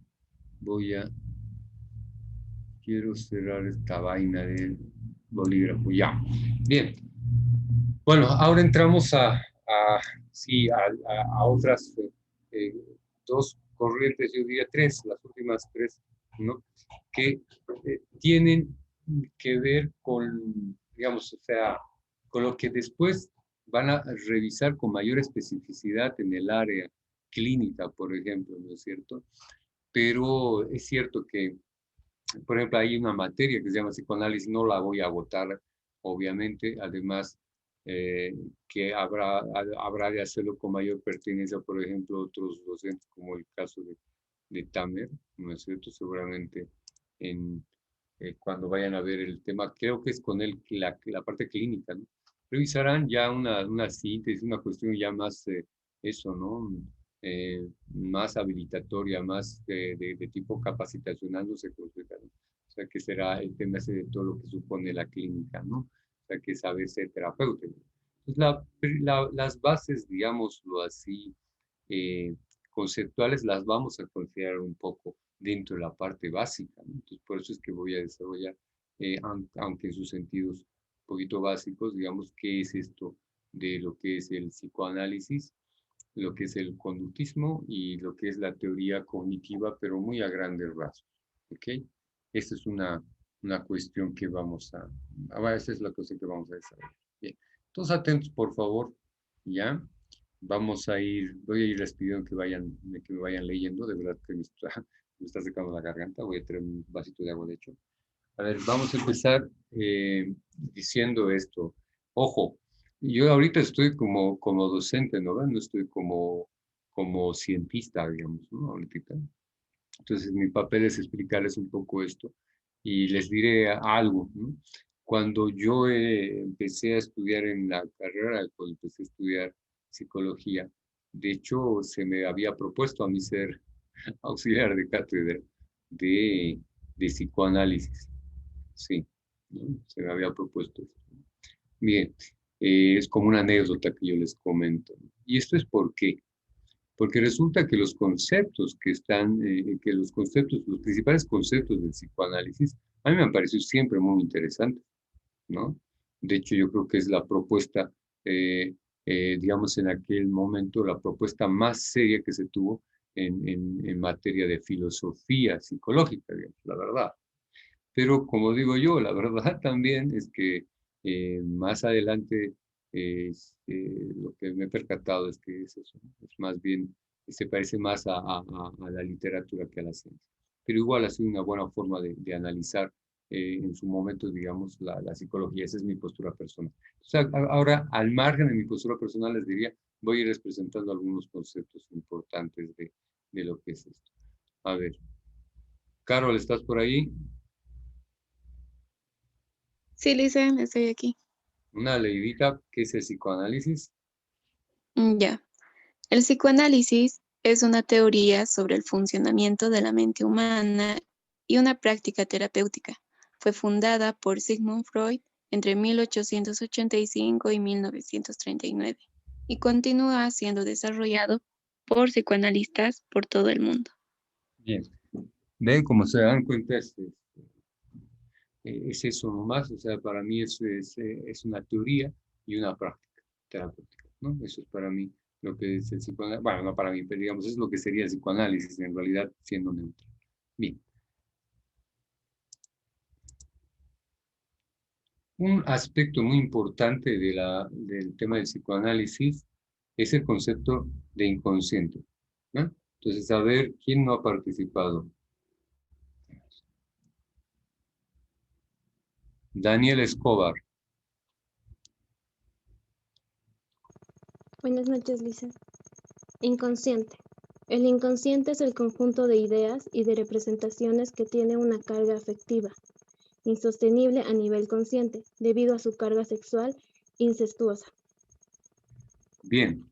Quiero cerrar esta vaina del bolígrafo, ya. Bien. Bueno, ahora entramos sí, a otras eh, dos corrientes, yo diría tres, las últimas tres, ¿no? Que tienen que ver con, digamos, o sea, con lo que después van a revisar con mayor especificidad en el área clínica, por ejemplo, ¿no es cierto? Pero es cierto que, por ejemplo, hay una materia que se llama psicoanálisis, no la voy a agotar, obviamente, además que habrá de hacerlo con mayor pertinencia, por ejemplo, otros docentes, como el caso de Tamer, ¿no es cierto? Seguramente cuando vayan a ver el tema, creo que es con él la parte clínica, ¿no? Revisarán ya una síntesis, una cuestión ya más eso, ¿no? Más habilitatoria, más de tipo capacitacional, no sé cómo explicarlo. O sea, que será el tema ese de todo lo que supone la clínica, ¿no? O sea, que saber ser terapeuta. Entonces, las bases, digámoslo así, eh, conceptuales, las vamos a considerar un poco dentro de la parte básica, ¿no? Entonces, por eso es que voy a desarrollar, aunque en sus sentidos un poquito básicos, digamos, qué es esto de lo que es el psicoanálisis lo que es el conductismo y lo que es la teoría cognitiva, pero muy a grandes rasgos. ¿Ok? Esta es una cuestión que vamos a... Esta es la cuestión que vamos a desarrollar. Bien. Todos atentos, por favor. ¿Ya? Vamos a ir, voy a ir les pidiendo que me vayan leyendo. De verdad que me está secando la garganta. Voy a traer un vasito de agua, de hecho. A ver, vamos a empezar diciendo esto. Ojo, yo ahorita estoy como docente, ¿no? No estoy como cientista, digamos, ¿no? Ahorita. Entonces, mi papel es explicarles un poco esto y les diré algo, ¿no? Cuando yo empecé a estudiar en la carrera, cuando empecé a estudiar psicología, de hecho, se me había propuesto a mí ser auxiliar de cátedra de psicoanálisis. Sí, ¿no? Se me había propuesto esto. Bien, es como una anécdota que yo les comento. ¿Y esto es por qué? Porque resulta que los conceptos que están, los principales conceptos del psicoanálisis, a mí me han parecido siempre muy interesantes, ¿no? De hecho, yo creo que es la propuesta, digamos, en aquel momento, la propuesta más seria que se tuvo en materia de filosofía psicológica, digamos, la verdad. Pero como digo yo, la verdad también es que más adelante lo que me he percatado es que es eso, ¿no? Es más bien, se parece más a la literatura que a la ciencia. Pero igual ha sido una buena forma de analizar en su momento, digamos, la psicología. Esa es mi postura personal. O sea, ahora, al margen de mi postura personal, les diría, voy a ir presentando algunos conceptos importantes de lo que es esto. A ver, Carol, ¿estás por ahí? Sí, Lisa, estoy aquí. Una leidita, ¿qué es el psicoanálisis? Ya. El psicoanálisis es una teoría sobre el funcionamiento de la mente humana y una práctica terapéutica. Fue fundada por Sigmund Freud entre 1885 y 1939 y continúa siendo desarrollado por psicoanalistas por todo el mundo. Bien. ¿Ven? Como se dan cuenta, es eso nomás. O sea, para mí eso es una teoría y una práctica terapéutica, ¿no? Eso es para mí lo que es el psicoanálisis. Bueno, no para mí, pero digamos, es lo que sería el psicoanálisis, en realidad, siendo neutral. Bien. Un aspecto muy importante del tema del psicoanálisis es el concepto de inconsciente, ¿no? Entonces, a ver, ¿quién no ha participado? Daniel Escobar. Buenas noches, Lisa. Inconsciente. El inconsciente es el conjunto de ideas y de representaciones que tiene una carga afectiva, insostenible a nivel consciente, debido a su carga sexual incestuosa. Bien,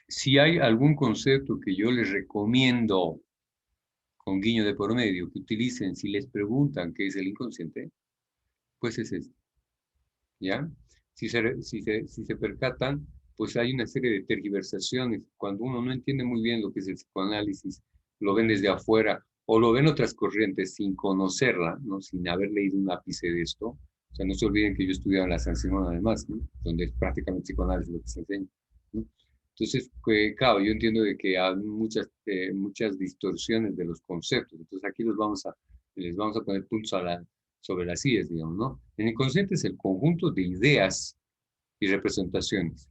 si hay algún concepto que yo les recomiendo, con guiño de por medio, que utilicen si les preguntan qué es el inconsciente, pues es este, ¿ya? Si se percatan, pues hay una serie de tergiversaciones. Cuando uno no entiende muy bien lo que es el psicoanálisis, lo ven desde afuera, o lo ven otras corrientes sin conocerla, ¿no? Sin haber leído un ápice de esto. O sea, no se olviden que yo estudiaba en la San Simón además, ¿no? Donde es prácticamente psicoanálisis lo que se enseña, ¿no? Entonces, claro, yo entiendo de que hay muchas distorsiones de los conceptos. Entonces, aquí les vamos a poner puntos sobre las IES, digamos, ¿no? El inconsciente es el conjunto de ideas y representaciones.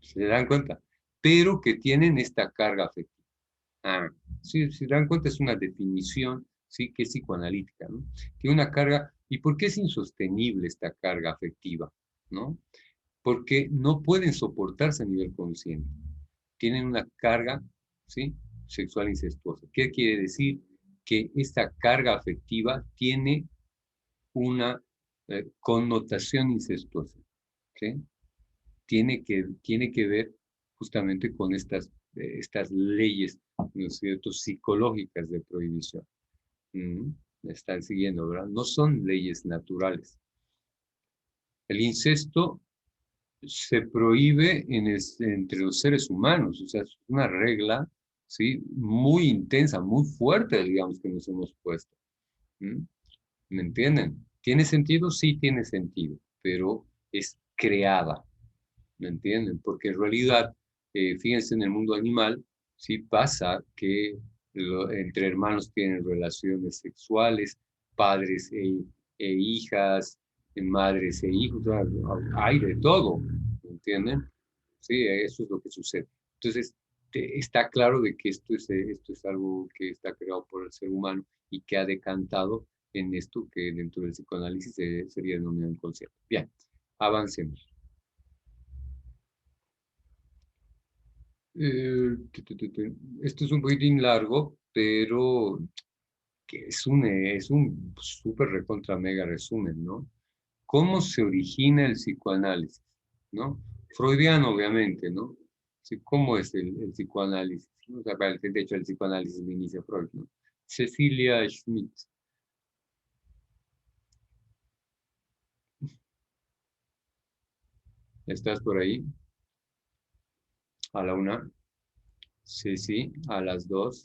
¿Se dan cuenta? Pero que tienen esta carga afectiva. Si se dan cuenta, es una definición, ¿sí? Que es psicoanalítica, ¿no? Que una carga, ¿y por qué es insostenible esta carga afectiva? ¿No? Porque no pueden soportarse a nivel consciente. Tienen una carga, ¿sí? Sexual incestuosa. ¿Qué quiere decir? Que esta carga afectiva tiene una connotación incestuosa, ¿sí? Tiene que ver justamente con estas leyes, ¿no es cierto?, psicológicas de prohibición. Me están siguiendo, ¿verdad? No son leyes naturales. El incesto se prohíbe entre los seres humanos, o sea, es una regla, ¿sí? Muy intensa, muy fuerte, digamos, que nos hemos puesto. ¿Me entienden? ¿Tiene sentido? Sí, tiene sentido, pero es creada, ¿me entienden? Porque en realidad fíjense, en el mundo animal, sí pasa que entre hermanos tienen relaciones sexuales, padres e hijas, madres e hijos, hay de todo, ¿me entienden? Sí, eso es lo que sucede. Entonces, está claro de que esto es algo que está creado por el ser humano y que ha decantado en esto que dentro del psicoanálisis sería denominado inconsciente. Bien, avancemos. Esto es un poquitín largo, pero que es un súper recontra mega resumen, ¿no? ¿Cómo se origina el psicoanálisis? ¿No? Freudiano, obviamente, ¿no? Sí, ¿cómo es el psicoanálisis? ¿No? O sea, de hecho, el psicoanálisis lo inicia Freud, ¿no? Cecilia Schmidt. ¿Estás por ahí? A la 1. Ceci, a las 2.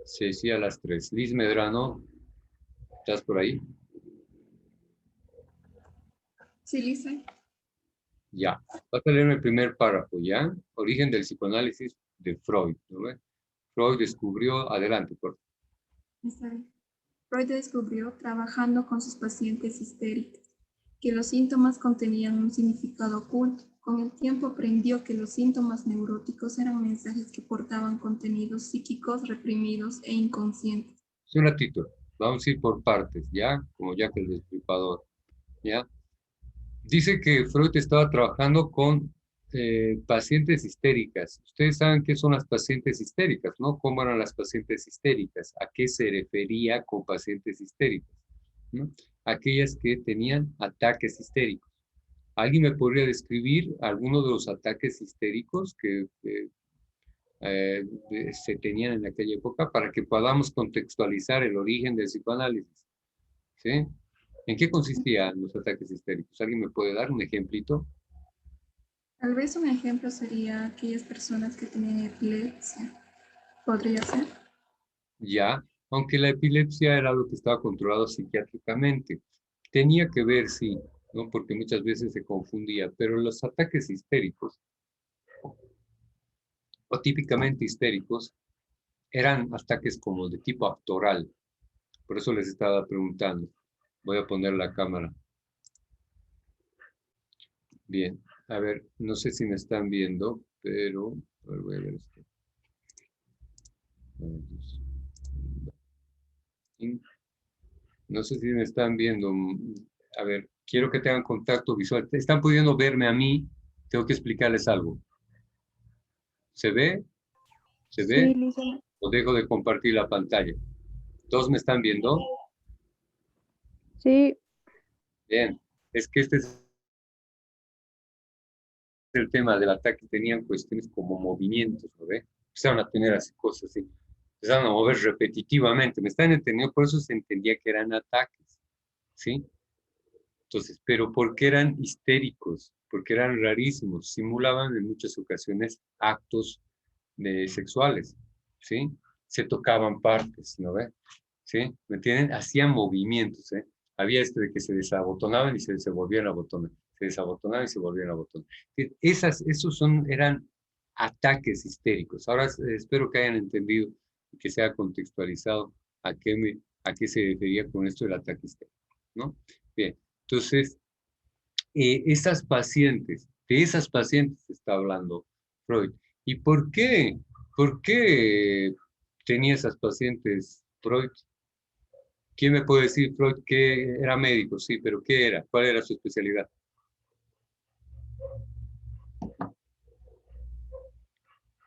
Ceci, a las 3. Liz Medrano, ¿estás por ahí? Sí, Lisa. Ya. Vas a leer el primer párrafo, ¿ya? Origen del psicoanálisis de Freud, ¿no? Freud descubrió, adelante, por favor. Está bien. Freud descubrió, trabajando con sus pacientes histéricas, que los síntomas contenían un significado oculto. Con el tiempo aprendió que los síntomas neuróticos eran mensajes que portaban contenidos psíquicos reprimidos e inconscientes. Un ratito, vamos a ir por partes, ¿ya? Como ya que el destripador, ¿ya? Dice que Freud estaba trabajando con pacientes histéricas. Ustedes saben qué son las pacientes histéricas, ¿no? ¿Cómo eran las pacientes histéricas? ¿A qué se refería con pacientes histéricas? ¿No? Aquellas que tenían ataques histéricos. ¿Alguien me podría describir alguno de los ataques histéricos que se tenían en aquella época para que podamos contextualizar el origen del psicoanálisis? ¿Sí? ¿En qué consistían los ataques histéricos? ¿Alguien me puede dar un ejemplito? Tal vez un ejemplo sería aquellas personas que tenían epilepsia. ¿Podría ser? Ya, aunque la epilepsia era algo que estaba controlado psiquiátricamente. Tenía que ver, sí, ¿no? Porque muchas veces se confundía, pero los ataques histéricos, o típicamente histéricos, eran ataques como de tipo actoral. Por eso les estaba preguntando. Voy a poner la cámara. Bien, a ver, no sé si me están viendo, pero a ver, voy a ver esto. No sé si me están viendo. A ver, quiero que tengan contacto visual. ¿Están pudiendo verme a mí? Tengo que explicarles algo. ¿Se ve? ¿Se ve? Sí, Lisa. ¿O dejo de compartir la pantalla? ¿Todos me están viendo? Sí. Bien, es que este es el tema del ataque. Tenían cuestiones como movimientos, ¿no ve? Empezaron a tener así cosas así. Empezaron a mover repetitivamente. ¿Me están entendiendo? Por eso se entendía que eran ataques, ¿sí? Entonces, pero ¿por qué eran histéricos? Porque eran rarísimos. Simulaban en muchas ocasiones actos sexuales, ¿sí? Se tocaban partes, ¿no ve? ¿Sí? ¿Me entienden? Hacían movimientos, ¿eh? Había esto de que se desabotonaban y se volvían a abotonar. Se desabotonaban y se volvían a abotonar. Eran ataques histéricos. Ahora espero que hayan entendido y que sea contextualizado a qué se refería con esto del ataque histérico, ¿no? Bien, entonces, de esas pacientes está hablando Freud. ¿Y por qué? ¿Por qué tenía esas pacientes Freud? ¿Quién me puede decir Freud que era médico? Sí, pero ¿qué era? ¿Cuál era su especialidad?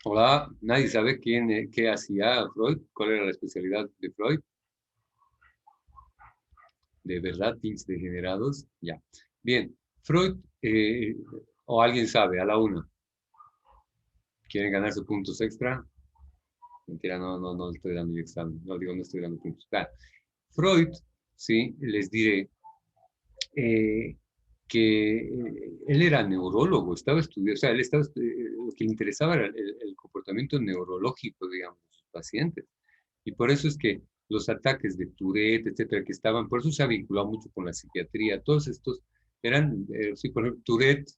Hola, ¿nadie sabe qué hacía Freud? ¿Cuál era la especialidad de Freud? ¿De verdad, teens degenerados? Ya. Bien, Freud, o alguien sabe, a la 1. ¿Quieren ganarse puntos extra? Mentira, no estoy dando el examen. No digo, no estoy dando puntos. Claro. Freud, sí, les diré que él era neurólogo, estaba estudiando, o sea, él estaba, lo que le interesaba era el comportamiento neurológico, digamos, de sus pacientes. Y por eso es que los ataques de Tourette, etcétera, que estaban, por eso se ha vinculado mucho con la psiquiatría. Todos estos eran, sí, por ejemplo, Tourette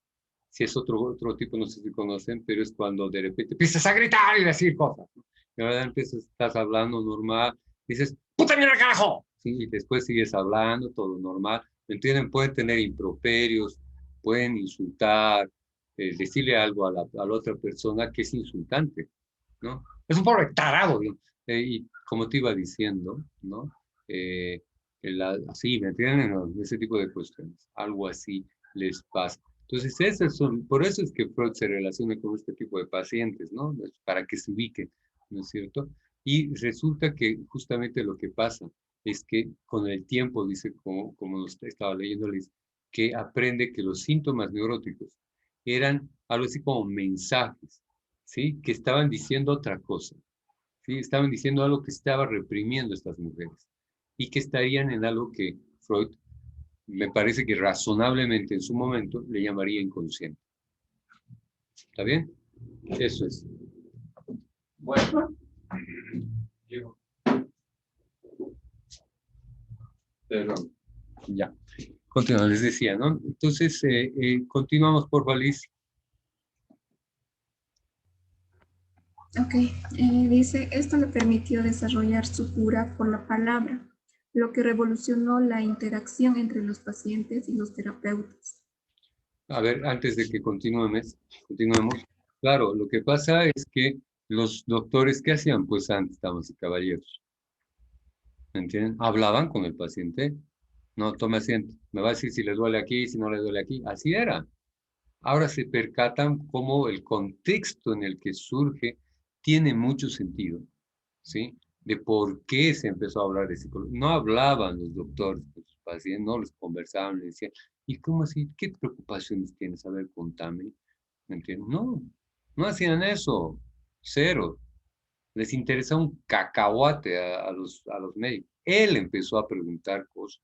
Si es otro tipo, no sé si conocen, pero es cuando de repente empiezas a gritar y decir cosas, ¿no? Y ahora estás hablando normal, dices, ¡puta mierda, carajo! ¿Sí? Y después sigues hablando, todo normal. ¿Me entienden? Pueden tener improperios, pueden insultar, decirle algo a la otra persona que es insultante, ¿no? Es un pobre tarado, ¿no? Y como te iba diciendo, ¿no? Sí, ¿me entienden? ¿No? Ese tipo de cuestiones, algo así les pasa. Entonces, por eso es que Freud se relaciona con este tipo de pacientes, ¿no? Para que se ubiquen, ¿no es cierto? Y resulta que justamente lo que pasa es que con el tiempo, dice, como estaba leyéndoles, que aprende que los síntomas neuróticos eran algo así como mensajes, ¿sí? Que estaban diciendo otra cosa, ¿sí? Estaban diciendo algo que estaba reprimiendo a estas mujeres y que estarían en algo que Freud, me parece que razonablemente en su momento, le llamaría inconsciente. ¿Está bien? Eso es. Bueno. Perdón. Ya. Continuamos, les decía, ¿no? Entonces, continuamos por Liz. Ok, dice, esto le permitió desarrollar su cura por la palabra, lo que revolucionó la interacción entre los pacientes y los terapeutas. A ver, antes de que continuemos, claro, lo que pasa es que los doctores, ¿qué hacían? Pues antes, damas y caballeros, ¿me entienden? Hablaban con el paciente, no, tome asiento, me va a decir si le duele aquí, si no le duele aquí, así era. Ahora se percatan cómo el contexto en el que surge tiene mucho sentido, ¿sí? De por qué se empezó a hablar de psicología. No hablaban los doctores con sus pacientes, no les conversaban, les decían, ¿y cómo así? ¿Qué preocupaciones tienes? A ver, contame. ¿Me entiendes? No, no hacían eso. Cero. Les interesa un cacahuate a los médicos. Él empezó a preguntar cosas.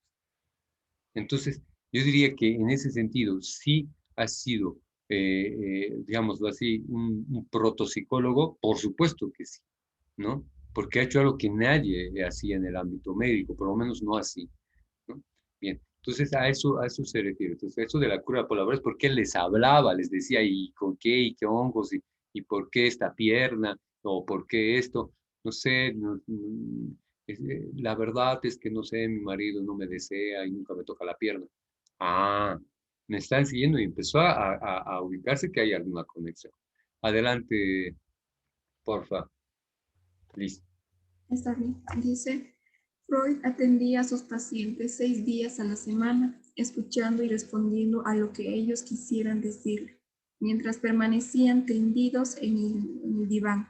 Entonces, yo diría que en ese sentido sí ha sido, digámoslo así, un protopsicólogo, por supuesto que sí, ¿no? Porque ha hecho algo que nadie hacía en el ámbito médico, por lo menos no así, ¿no? Bien, entonces a eso se refiere. Entonces, eso de la cura por la palabra es porque él les hablaba, les decía, ¿y con qué? ¿Y qué hongos? ¿Y por qué esta pierna? ¿O por qué esto? No sé, la verdad es que no sé, mi marido no me desea y nunca me toca la pierna. Ah, me están siguiendo y empezó a ubicarse que hay alguna conexión. Adelante, porfa. Listo. Está bien. Dice, Freud atendía a sus pacientes 6 días a la semana, escuchando y respondiendo a lo que ellos quisieran decirle, mientras permanecían tendidos en el diván.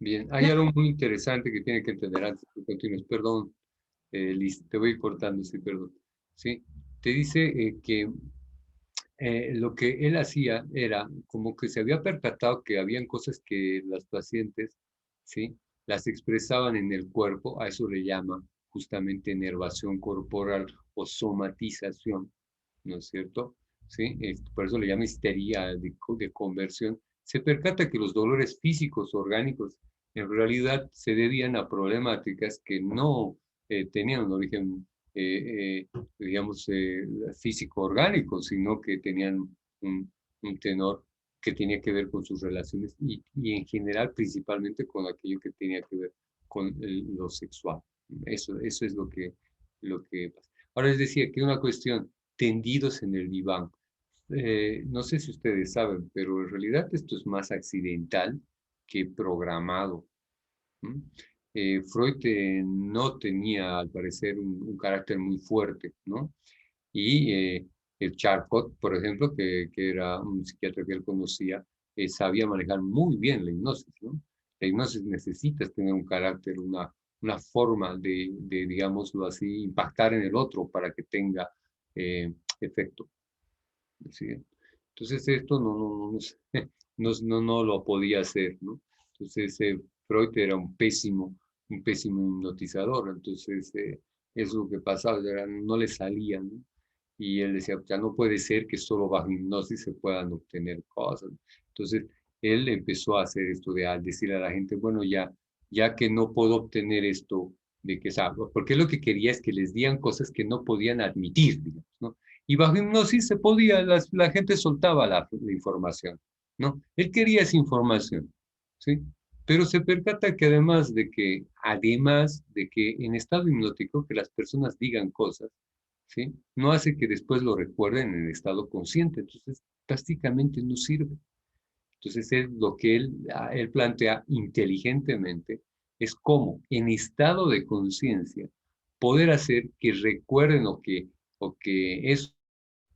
Bien, hay algo muy interesante que tiene que entender antes que continúes. Perdón, Liz, te voy cortando, sí, perdón. ¿Sí? Te dice que lo que él hacía era como que se había percatado que habían cosas que las pacientes, ¿sí? Las expresaban en el cuerpo, a eso le llama justamente enervación corporal o somatización, ¿no es cierto? ¿Sí? Por eso le llama histeria de conversión. Se percata que los dolores físicos orgánicos en realidad se debían a problemáticas que no tenían un origen digamos, físico-orgánico, sino que tenían un tenor que tenía que ver con sus relaciones y en general principalmente con aquello que tenía que ver con lo sexual. Eso es lo que pasa. Ahora les decía que una cuestión, tendidos en el diván. No sé si ustedes saben, pero en realidad esto es más accidental que programado. Freud no tenía, al parecer, un carácter muy fuerte, ¿no? Y el Charcot, por ejemplo, que era un psiquiatra que él conocía, sabía manejar muy bien la hipnosis, ¿no? La hipnosis necesitas tener un carácter, una forma de, digámoslo así, impactar en el otro para que tenga efecto. ¿Sí? Entonces esto no lo podía hacer, ¿no? Entonces Freud era un pésimo hipnotizador, entonces eso es lo que pasaba, no le salía, ¿no? Y él decía, ya no puede ser que solo bajo hipnosis se puedan obtener cosas. Entonces él empezó a hacer esto de decir a la gente, bueno, ya que no puedo obtener esto, de que porque lo que quería es que les dieran cosas que no podían admitir, digamos, ¿no? Y bajo hipnosis se podía, la gente soltaba la información, ¿no? Él quería esa información, ¿sí? Pero se percata que además de que en estado hipnótico, que las personas digan cosas, ¿sí? No hace que después lo recuerden en el estado consciente, entonces prácticamente no sirve. Entonces lo que él plantea inteligentemente es cómo en estado de conciencia poder hacer que recuerden o que eso,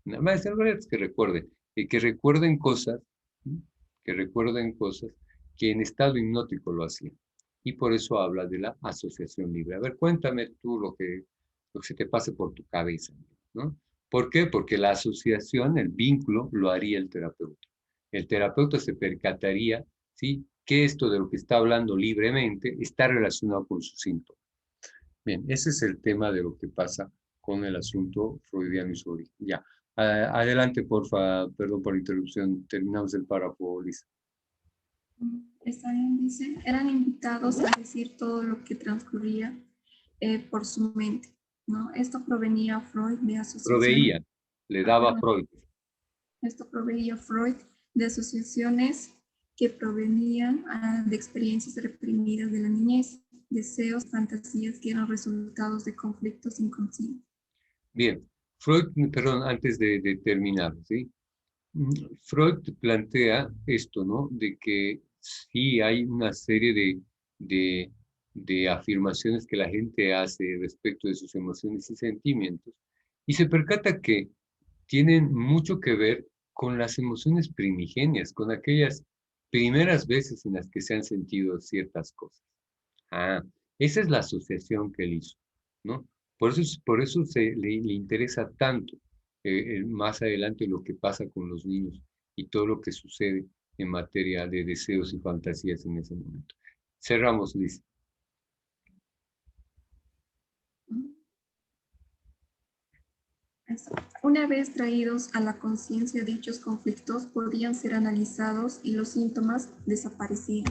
nada más en realidad es que recuerden, que recuerden cosas, ¿sí? Que recuerden cosas que en estado hipnótico lo hacían. Y por eso habla de la asociación libre. A ver, cuéntame tú lo que se te pase por tu cabeza, ¿no? ¿Por qué? Porque la asociación, el vínculo, lo haría el terapeuta. El terapeuta se percataría, ¿sí? Que esto de lo que está hablando libremente está relacionado con su síntoma. Bien, ese es el tema de lo que pasa con el asunto freudiano y su origen. Ya, adelante, porfa, perdón por la interrupción, terminamos el párrafo, Lisa. Está bien, dice, eran invitados a decir todo lo que transcurría por su mente, ¿no? Esto provenía Freud de asociaciones. Proveía, le daba Freud. Esto proveía Freud de asociaciones que provenían de experiencias reprimidas de la niñez, deseos, fantasías que eran resultados de conflictos inconscientes. Bien, Freud, perdón, antes de terminar, ¿sí? Freud plantea esto, ¿no? De que sí hay una serie de afirmaciones que la gente hace respecto de sus emociones y sentimientos, y se percata que tienen mucho que ver con las emociones primigenias, con aquellas primeras veces en las que se han sentido ciertas cosas. Ah, esa es la asociación que él hizo, ¿no? Por eso le interesa tanto más adelante lo que pasa con los niños y todo lo que sucede en materia de deseos y fantasías en ese momento. Cerramos, Liz. Una vez traídos a la conciencia dichos conflictos, podían ser analizados y los síntomas desaparecían.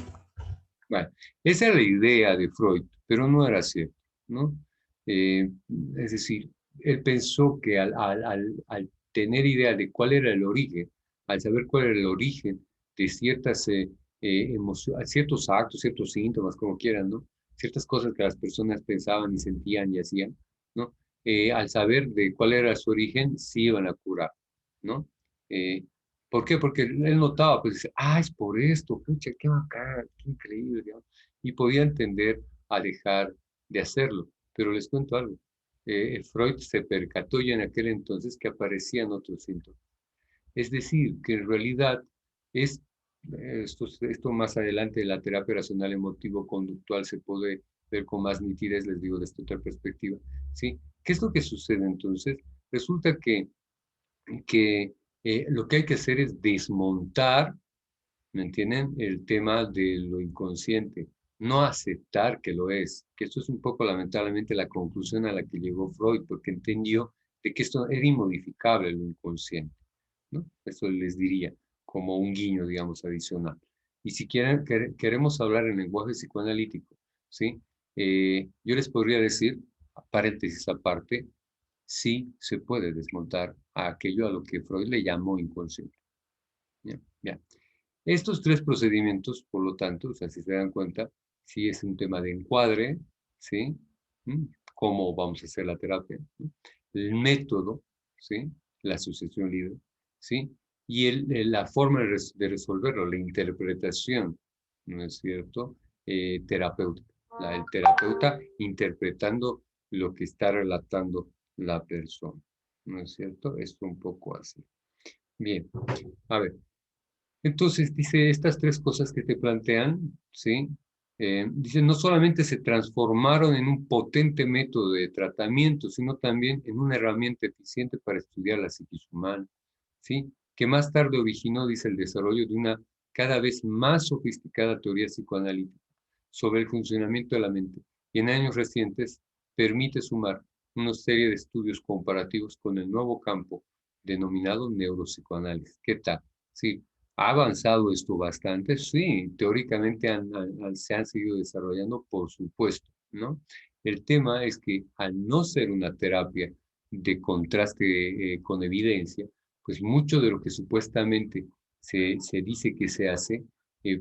Bueno, esa era la idea de Freud, pero no era cierto, ¿no? Es decir, él pensó que al tener idea de cuál era el origen, al saber cuál era el origen de ciertas emociones, ciertos actos, ciertos síntomas, como quieran, ¿no? Ciertas cosas que las personas pensaban y sentían y hacían, ¿no? Al saber de cuál era su origen, sí iban a curar, ¿no? ¿Por qué? Porque él notaba, pues dice, es por esto, pucha, qué bacán, qué increíble, digamos. Y podía entender a dejar de hacerlo. Pero les cuento algo. Freud se percató ya en aquel entonces que aparecían otros síntomas. Es decir, que en realidad es, esto más adelante de la terapia racional emotivo-conductual se puede ver con más nitidez, les digo, desde otra perspectiva, ¿sí? ¿Qué es lo que sucede entonces? Resulta que lo que hay que hacer es desmontar, ¿me entienden? El tema de lo inconsciente, no aceptar que lo es, que esto es un poco lamentablemente la conclusión a la que llegó Freud, porque entendió de que esto era inmodificable, lo inconsciente, ¿no? Eso les diría como un guiño, digamos, adicional. Y si queremos hablar en lenguaje psicoanalítico, ¿sí? Yo les podría decir, paréntesis aparte, sí se puede desmontar a aquello a lo que Freud le llamó inconsciente. ¿Ya? ¿Ya? Estos tres procedimientos, por lo tanto, o sea, si se dan cuenta, sí es un tema de encuadre, ¿sí? ¿Cómo vamos a hacer la terapia? ¿No? El método, ¿sí? La asociación libre, ¿sí? Y la forma de resolverlo, la interpretación, ¿no es cierto? Terapéutica. El terapeuta interpretando lo que está relatando la persona, ¿no es cierto? Es un poco así. Bien, a ver. Entonces, dice, estas tres cosas que te plantean, ¿sí? Dice, no solamente se transformaron en un potente método de tratamiento, sino también en una herramienta eficiente para estudiar la psiquis humana, ¿sí? Que más tarde originó, dice, el desarrollo de una cada vez más sofisticada teoría psicoanalítica sobre el funcionamiento de la mente. Y en años recientes permite sumar una serie de estudios comparativos con el nuevo campo denominado neuropsicoanálisis. ¿Qué tal? Sí. ¿Ha avanzado esto bastante? Sí, teóricamente se han seguido desarrollando, por supuesto, ¿no? El tema es que al no ser una terapia de contraste con evidencia, pues mucho de lo que supuestamente se dice que se hace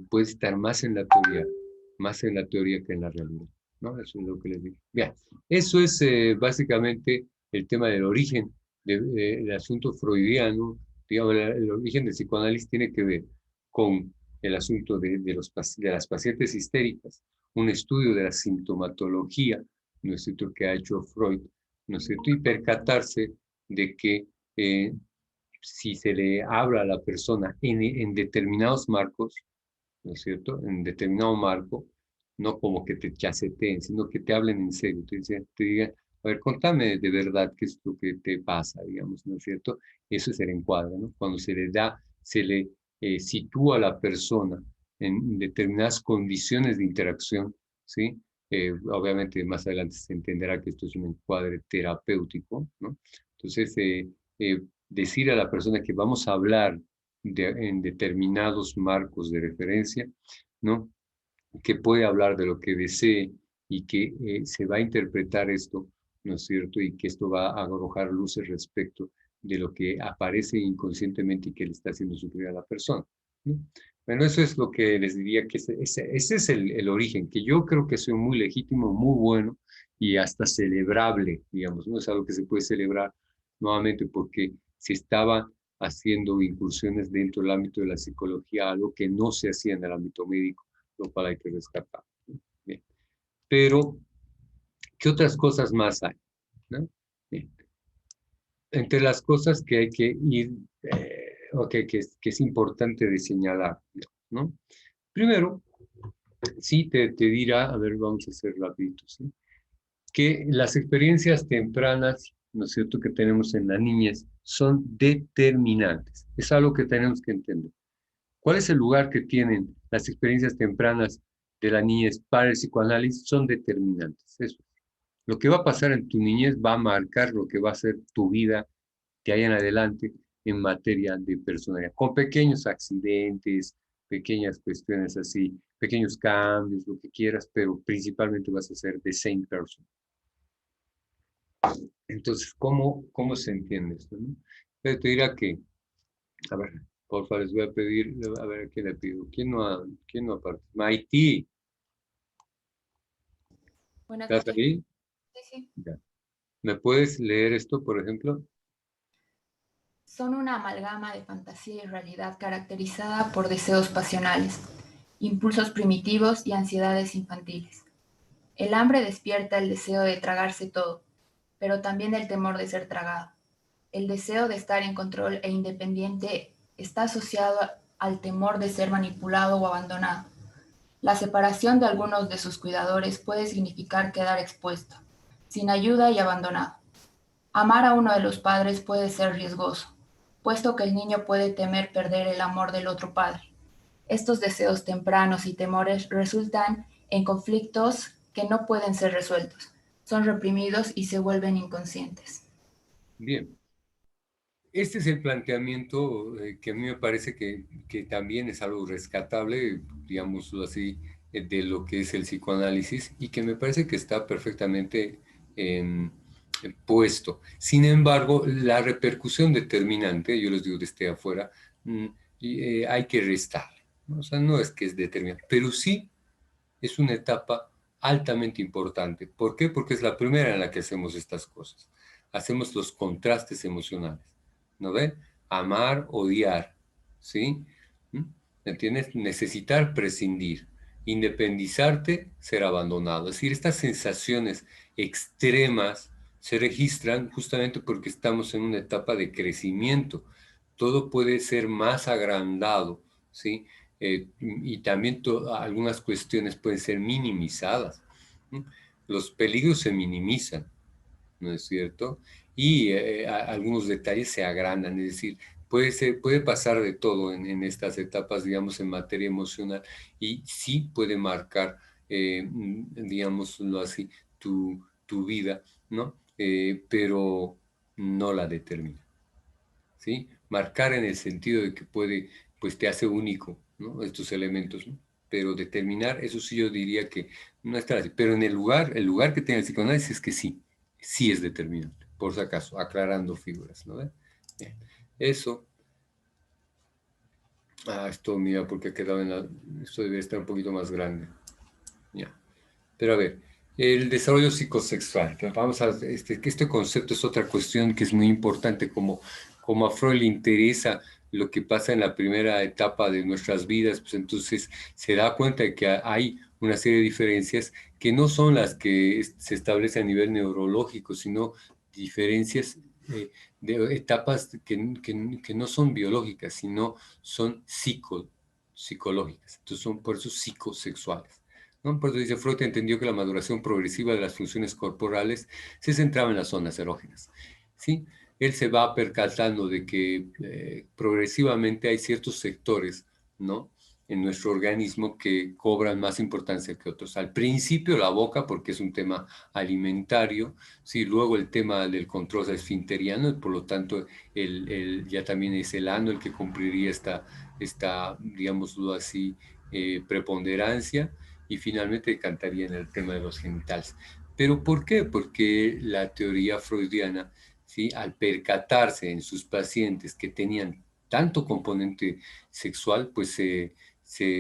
puede estar más en la teoría que en la realidad, ¿no? Eso es lo que les digo. Bien, eso es básicamente el tema del origen del asunto freudiano. Digamos, el origen del psicoanálisis tiene que ver con el asunto de las pacientes histéricas, un estudio de la sintomatología, ¿no es cierto?, que ha hecho Freud, ¿no es cierto?, y percatarse de que si se le habla a la persona en determinados marcos, ¿no es cierto?, en determinado marco, no como que te chaceteen, sino que te hablen en serio, te digan, a ver, contame de verdad qué es lo que te pasa, digamos, ¿no es cierto? Eso es el encuadre, ¿no? Cuando se le sitúa a la persona en determinadas condiciones de interacción, ¿sí? Obviamente más adelante se entenderá que esto es un encuadre terapéutico, ¿no? Entonces, decir a la persona que vamos a hablar en determinados marcos de referencia, ¿no?, que puede hablar de lo que desee y que se va a interpretar esto, ¿no es cierto?, y que esto va a arrojar luces respecto de lo que aparece inconscientemente y que le está haciendo sufrir a la persona, ¿no? Bueno, eso es lo que les diría que ese es el origen, que yo creo que es muy legítimo, muy bueno y hasta celebrable, digamos, no es algo que se puede celebrar nuevamente porque se estaba haciendo incursiones dentro del ámbito de la psicología, algo que no se hacía en el ámbito médico, lo cual hay que rescatar. Bien. Pero, ¿qué otras cosas más hay? ¿No? Bien. Entre las cosas que hay que ir, que es importante de señalar, ¿no? Primero, sí te dirá, a ver, vamos a hacer rapidito, ¿sí?, que las experiencias tempranas, ¿no es cierto?, que tenemos en la niñez son determinantes. Es algo que tenemos que entender. ¿Cuál es el lugar que tienen las experiencias tempranas de la niñez para el psicoanálisis? Son determinantes. Eso. Lo que va a pasar en tu niñez va a marcar lo que va a ser tu vida de ahí en adelante en materia de personalidad, con pequeños accidentes, pequeñas cuestiones así, pequeños cambios, lo que quieras, pero principalmente vas a ser the same person. Entonces, ¿cómo se entiende esto, no? Pero te dirá que, a ver, por favor, les voy a pedir, a ver, ¿a quién le pido? ¿Quién no aparte? Maití. Buenas ¿Estás noches. ahí? Sí, sí. Ya. ¿Me puedes leer esto, por ejemplo? Son una amalgama de fantasía y realidad caracterizada por deseos pasionales, impulsos primitivos y ansiedades infantiles. El hambre despierta el deseo de tragarse todo, pero también el temor de ser tragado. El deseo de estar en control e independiente está asociado al temor de ser manipulado o abandonado. La separación de algunos de sus cuidadores puede significar quedar expuesto, sin ayuda y abandonado. Amar a uno de los padres puede ser riesgoso, puesto que el niño puede temer perder el amor del otro padre. Estos deseos tempranos y temores resultan en conflictos que no pueden ser resueltos, son reprimidos y se vuelven inconscientes. Bien. Este es el planteamiento que a mí me parece que también es algo rescatable, digámoslo así, de lo que es el psicoanálisis y que me parece que está perfectamente puesto. Sin embargo, la repercusión determinante, yo les digo desde afuera, hay que restarle, ¿no? O sea, no es que es determinante, pero sí es una etapa altamente importante. ¿Por qué? Porque es la primera en la que hacemos estas cosas. Hacemos los contrastes emocionales. ¿No ve? Amar, odiar, ¿sí? ¿Me entiendes? Necesitar, prescindir. Independizarte, ser abandonado. Es decir, estas sensaciones extremas se registran justamente porque estamos en una etapa de crecimiento. Todo puede ser más agrandado, ¿sí? Y también algunas cuestiones pueden ser minimizadas. Los peligros se minimizan, ¿no es cierto? Y algunos detalles se agrandan, es decir, puede pasar de todo en estas etapas, digamos, en materia emocional, y sí puede marcar, digámoslo así, tu vida, ¿no? Pero no la determina, ¿sí? Marcar en el sentido de que pues te hace único, ¿no? Estos elementos, ¿no? Pero determinar, eso sí yo diría que no está así. Pero en el lugar que tiene el psicoanálisis es que sí es determinante. por si acaso, aclarando figuras, ¿no? Bien. Eso. Esto, mira, porque ha quedado en la... Esto debe estar un poquito más grande. Ya. Pero a ver, el desarrollo psicosexual. Vamos a... Este concepto es otra cuestión que es muy importante, como a Freud le interesa lo que pasa en la primera etapa de nuestras vidas, pues entonces se da cuenta de que hay una serie de diferencias que no son las que se establecen a nivel neurológico, sino diferencias de etapas que no son biológicas, sino son psicológicas. Entonces son por eso psicosexuales, ¿no? Por eso dice Freud entendió que la maduración progresiva de las funciones corporales se centraba en las zonas erógenas, ¿sí? Él se va percatando de que progresivamente hay ciertos sectores, ¿no?, en nuestro organismo que cobran más importancia que otros. Al principio la boca, porque es un tema alimentario, ¿sí? Luego el tema del control esfinteriano, y por lo tanto ya también es el ano el que cumpliría esta digámoslo así, preponderancia, y finalmente cantaría en el tema de los genitales. ¿Pero por qué? Porque la teoría freudiana, ¿sí?, al percatarse en sus pacientes que tenían tanto componente sexual, pues se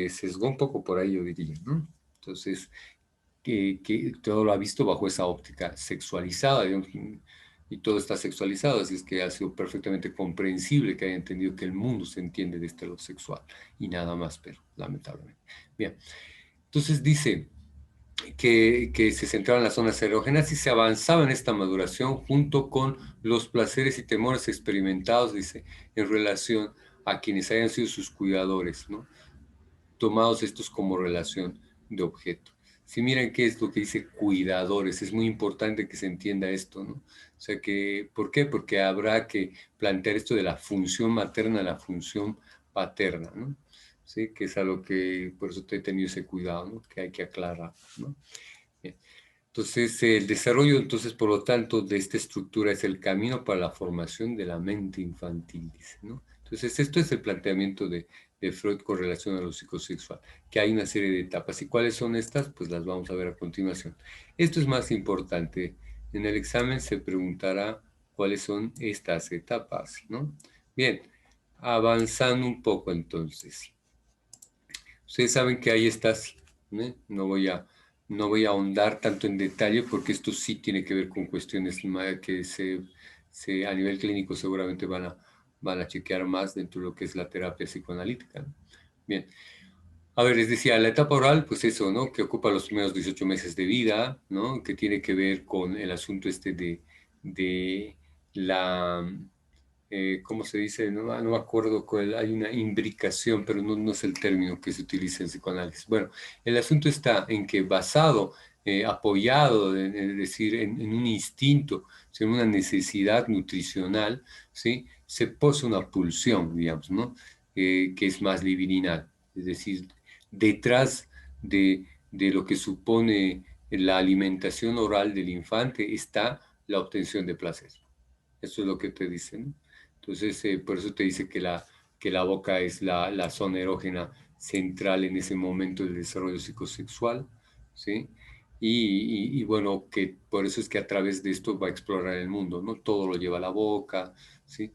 sesgó un poco por ahí, yo diría, ¿no? Entonces, que todo lo ha visto bajo esa óptica sexualizada, digamos, y todo está sexualizado, así es que ha sido perfectamente comprensible que haya entendido que el mundo se entiende desde lo sexual y nada más, pero lamentablemente. Bien, entonces dice que se centraba en las zonas erógenas y se avanzaba en esta maduración junto con los placeres y temores experimentados, dice, en relación a quienes hayan sido sus cuidadores, ¿no?, tomados estos como relación de objeto. Si miren qué es lo que dice cuidadores, es muy importante que se entienda esto, ¿no? O sea que, ¿por qué? Porque habrá que plantear esto de la función materna a la función paterna, ¿no? Sí, que es algo que, por eso he tenido ese cuidado, ¿no?, que hay que aclarar, ¿no? Bien. Entonces, el desarrollo, entonces, por lo tanto, de esta estructura es el camino para la formación de la mente infantil, dice, ¿no? Entonces, esto es el planteamiento de Freud con relación a lo psicosexual, que hay una serie de etapas. ¿Y cuáles son estas? Pues las vamos a ver a continuación. Esto es más importante. En el examen se preguntará cuáles son estas etapas, ¿no? Bien, avanzando un poco entonces. Ustedes saben que hay estas, ¿eh? No voy a ahondar tanto en detalle porque esto sí tiene que ver con cuestiones que a nivel clínico seguramente van a chequear más dentro de lo que es la terapia psicoanalítica, ¿no? Bien. A ver, les decía, la etapa oral, pues eso, ¿no?, que ocupa los primeros 18 meses de vida, ¿no?, que tiene que ver con el asunto de la... ¿cómo se dice? No me acuerdo cuál, hay una imbricación, pero no es el término que se utiliza en psicoanálisis. Bueno, el asunto está en que basado, apoyado, es decir, en un instinto, en una necesidad nutricional, ¿sí?, se posa una pulsión, digamos, ¿no?, que es más libidinal. Es decir, detrás de lo que supone la alimentación oral del infante está la obtención de placer. Eso es lo que te dicen, ¿no? Entonces, por eso te dice que la boca es la zona erógena central en ese momento del desarrollo psicosexual, ¿sí? Y bueno, que por eso es que a través de esto va a explorar el mundo, ¿no? Todo lo lleva a la boca, ¿sí?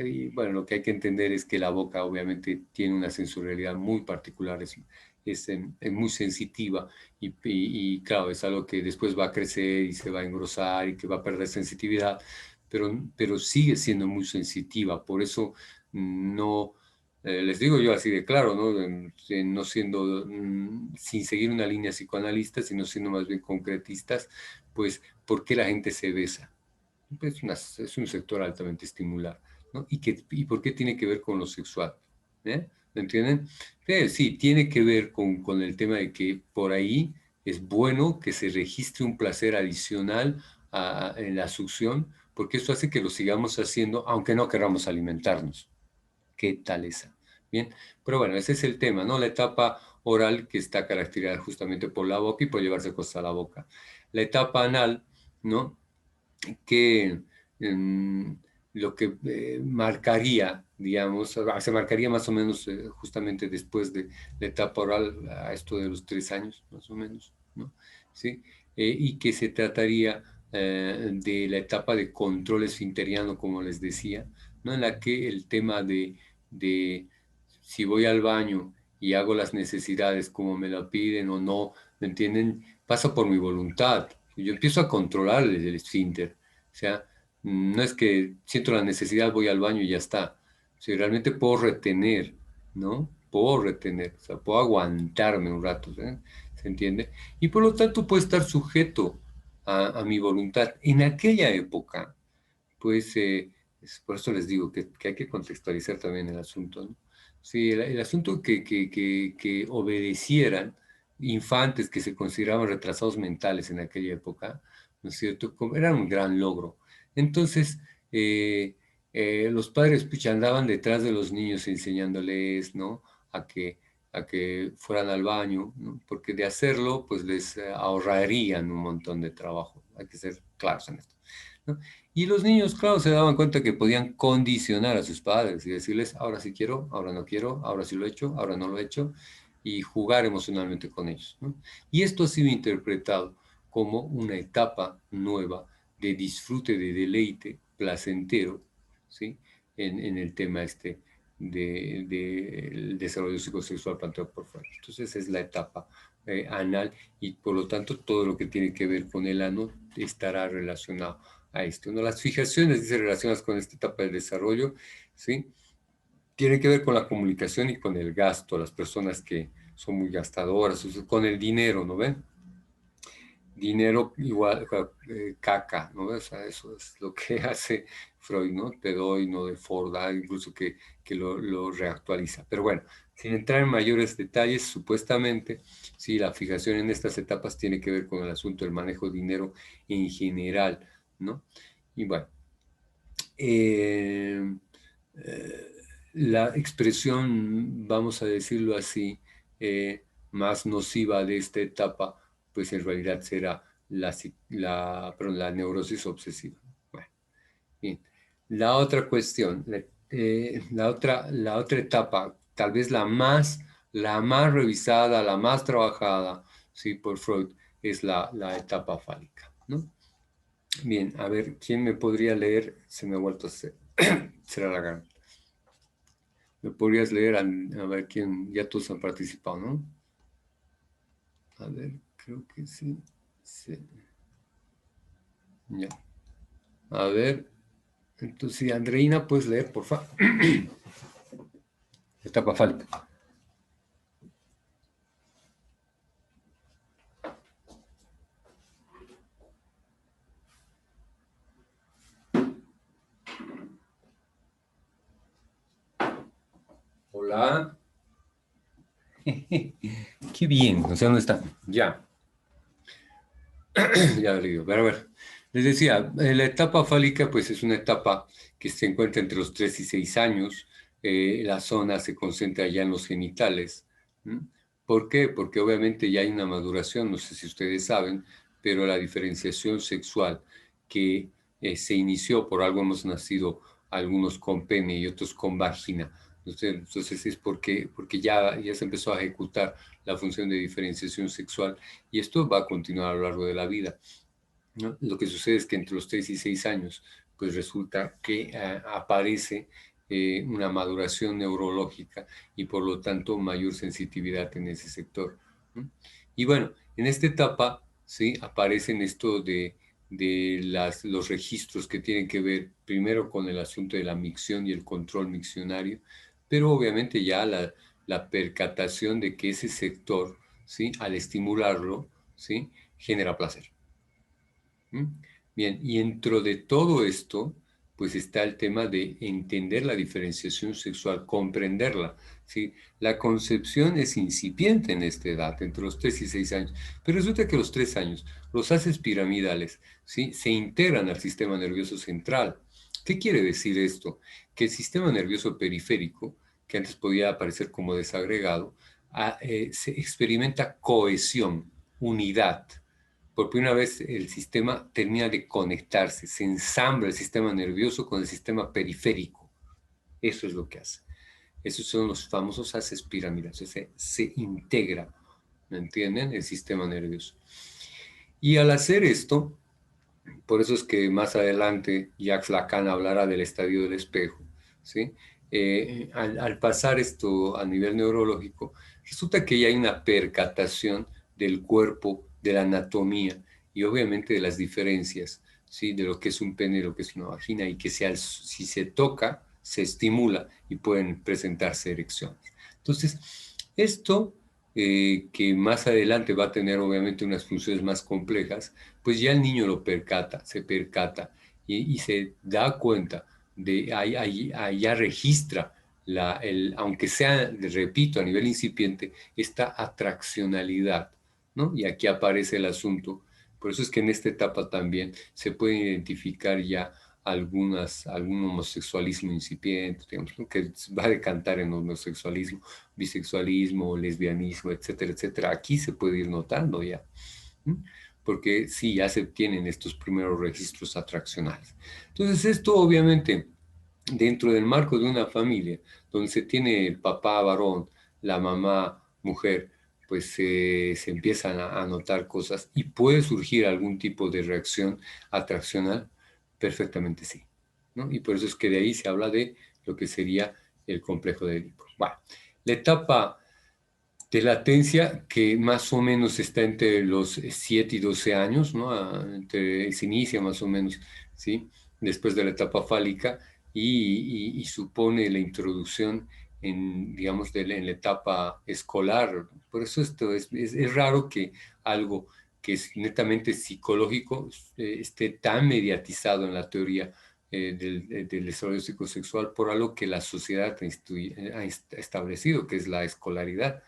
Y bueno, lo que hay que entender es que la boca obviamente tiene una sensorialidad muy particular, es muy sensitiva y claro, es algo que después va a crecer y se va a engrosar y que va a perder sensitividad, pero sigue siendo muy sensitiva, por eso no, les digo yo así de claro, ¿no?, no siendo, sin seguir una línea psicoanalista, sino siendo más bien concretistas, pues, ¿por qué la gente se besa? Pues es un sector altamente estimular, ¿no? ¿Y por qué tiene que ver con lo sexual? ¿Me entienden? Sí, tiene que ver con el tema de que por ahí es bueno que se registre un placer adicional en la succión, porque esto hace que lo sigamos haciendo, aunque no queramos alimentarnos. ¿Qué tal esa? Bien, pero bueno, ese es el tema, ¿no? La etapa oral, que está caracterizada justamente por la boca y por llevarse cosas a la boca. La etapa anal, ¿no?, que lo que marcaría, digamos, se marcaría más o menos justamente después de la etapa oral, a esto de los 3 años, más o menos, ¿no? ¿Sí? Y que se trataría de la etapa de control esfinteriano, como les decía, ¿no? En la que el tema de si voy al baño y hago las necesidades como me lo piden o no, ¿me entienden? Pasa por mi voluntad. Yo empiezo a controlar el esfínter. O sea, no es que siento la necesidad, voy al baño y ya está. Si realmente puedo retener, ¿no? Puedo retener, o sea, puedo aguantarme un rato, ¿eh? ¿Se entiende? Y por lo tanto puedo estar sujeto a mi voluntad. En aquella época, pues, por eso les digo que hay que contextualizar también el asunto, ¿no? Sí, el asunto que obedecieran infantes que se consideraban retrasados mentales en aquella época, ¿no es cierto? Era un gran logro. Entonces, los padres pucha, andaban detrás de los niños enseñándoles, ¿no? A que fueran al baño, ¿no? Porque de hacerlo, pues les ahorrarían un montón de trabajo. Hay que ser claros en esto, ¿no? Y los niños, claro, se daban cuenta que podían condicionar a sus padres y decirles, ahora sí quiero, ahora no quiero, ahora sí lo he hecho, ahora no lo he hecho, y jugar emocionalmente con ellos, ¿no? Y esto ha sido interpretado como una etapa nueva de disfrute, de deleite placentero, ¿sí? En el tema este del desarrollo psicosexual planteado por Freud. Entonces es la etapa anal y por lo tanto todo lo que tiene que ver con el ano estará relacionado a esto, ¿no? Las fijaciones, dice, relacionadas con esta etapa del desarrollo, ¿sí? Tienen que ver con la comunicación y con el gasto, las personas que son muy gastadoras, con el dinero, ¿no ven? Dinero igual, caca, ¿no? O sea, eso es lo que hace Freud, ¿no? Te doy, no de Forda, incluso que lo reactualiza. Pero bueno, sin entrar en mayores detalles, supuestamente, sí, la fijación en estas etapas tiene que ver con el asunto del manejo de dinero en general, ¿no? Y bueno, la expresión, vamos a decirlo así, más nociva de esta etapa, pues en realidad será la neurosis obsesiva. Bueno, bien. La otra cuestión, la otra etapa, tal vez la más revisada, la más trabajada, ¿sí? Por Freud, es la etapa fálica, ¿no? Bien, a ver, ¿quién me podría leer? Se me ha vuelto a cerrar la garganta. ¿Me podrías leer? A ver quién, ya todos han participado, ¿no? A ver, creo que sí. Sí. Ya. A ver, entonces, sí, Andreina, puedes leer, por favor. Etapa fálica. Hola. Qué bien, o sea, ¿dónde está? Ya. Ya lo digo, pero a ver. Les decía, la etapa fálica, pues es una etapa que se encuentra entre los 3 y 6 años. La zona se concentra ya en los genitales. ¿Por qué? Porque obviamente ya hay una maduración, no sé si ustedes saben, pero la diferenciación sexual que se inició, por algo hemos nacido algunos con pene y otros con vagina. Entonces es porque ya se empezó a ejecutar la función de diferenciación sexual y esto va a continuar a lo largo de la vida, ¿no? Lo que sucede es que entre los 3 y 6 años, pues resulta que aparece una maduración neurológica y por lo tanto mayor sensitividad en ese sector, ¿no? Y bueno, en esta etapa, ¿sí? Aparecen esto de los registros que tienen que ver primero con el asunto de la micción y el control miccionario, pero obviamente ya la percatación de que ese sector, ¿sí? Al estimularlo, ¿sí? Genera placer. Bien, y dentro de todo esto, pues está el tema de entender la diferenciación sexual, comprenderla, ¿sí? La concepción es incipiente en esta edad, entre los 3 y 6 años, pero resulta que a los 3 años los haces piramidales, ¿sí? Se integran al sistema nervioso central. ¿Qué quiere decir esto? Que el sistema nervioso periférico, que antes podía aparecer como desagregado, se experimenta cohesión, unidad. Por primera vez el sistema termina de conectarse, se ensambla el sistema nervioso con el sistema periférico. Eso es lo que hace. Esos son los famosos haces piramidales, o sea, se integra, ¿me entienden? El sistema nervioso. Y al hacer esto, Por eso es que más adelante Jacques Lacan hablará del estadio del espejo, ¿sí? Al pasar esto a nivel neurológico, resulta que ya hay una percatación del cuerpo, de la anatomía y obviamente de las diferencias, ¿sí? De lo que es un pene y lo que es una vagina, y que si se toca, se estimula y pueden presentarse erecciones. Entonces, esto que más adelante va a tener obviamente unas funciones más complejas, pues ya el niño lo percata, se percata y se da cuenta de, ahí ya registra, aunque sea, repito, a nivel incipiente, esta atraccionalidad, ¿no? Y aquí aparece el asunto. Por eso es que en esta etapa también se pueden identificar ya algún homosexualismo incipiente, digamos, ¿no? Que va a decantar en homosexualismo, bisexualismo, lesbianismo, etcétera, etcétera. Aquí se puede ir notando ya, ¿no? Porque sí, ya se tienen estos primeros registros atraccionales. Entonces, esto obviamente, dentro del marco de una familia, donde se tiene el papá varón, la mamá mujer, pues se empiezan a notar cosas y puede surgir algún tipo de reacción atraccional, perfectamente sí, ¿no? Y por eso es que de ahí se habla de lo que sería el complejo de Edipo. Bueno, la etapa de latencia que más o menos está entre los 7 y 12 años, ¿no? Se inicia más o menos, ¿sí? Después de la etapa fálica y supone la introducción digamos, en la etapa escolar. Por eso esto es raro que algo que es netamente psicológico esté tan mediatizado en la teoría del desarrollo psicosexual por algo que la sociedad ha establecido, que es la escolaridad.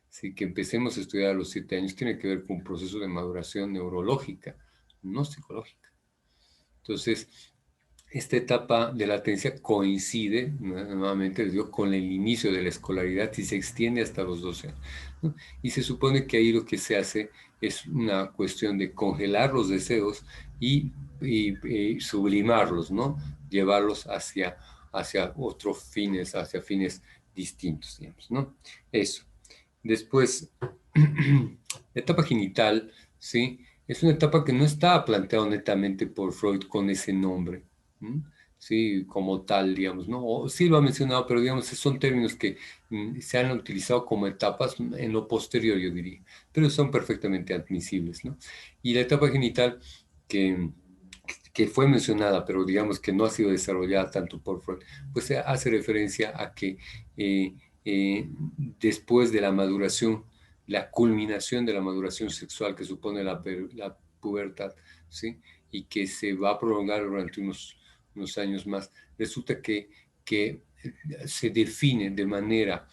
Sí, que empecemos a estudiar a los 7 años tiene que ver con un proceso de maduración neurológica, no psicológica. Entonces, esta etapa de latencia coincide, nuevamente les digo, con el inicio de la escolaridad y se extiende hasta los 12 años, ¿no? Y se supone que ahí lo que se hace es una cuestión de congelar los deseos y sublimarlos, ¿no? Llevarlos hacia otros fines, hacia fines distintos, digamos, ¿no? Eso. Después, la etapa genital, ¿sí? Es una etapa que no estaba planteada netamente por Freud con ese nombre, ¿m? Sí, como tal, digamos, ¿no? O sí lo ha mencionado, pero digamos, son términos que se han utilizado como etapas en lo posterior, yo diría, pero son perfectamente admisibles, ¿no? Y la etapa genital que fue mencionada, pero digamos que no ha sido desarrollada tanto por Freud, pues hace referencia a que eh, después de la maduración, la culminación de la maduración sexual que supone la pubertad, ¿sí? Y que se va a prolongar durante unos años más, resulta que se define de manera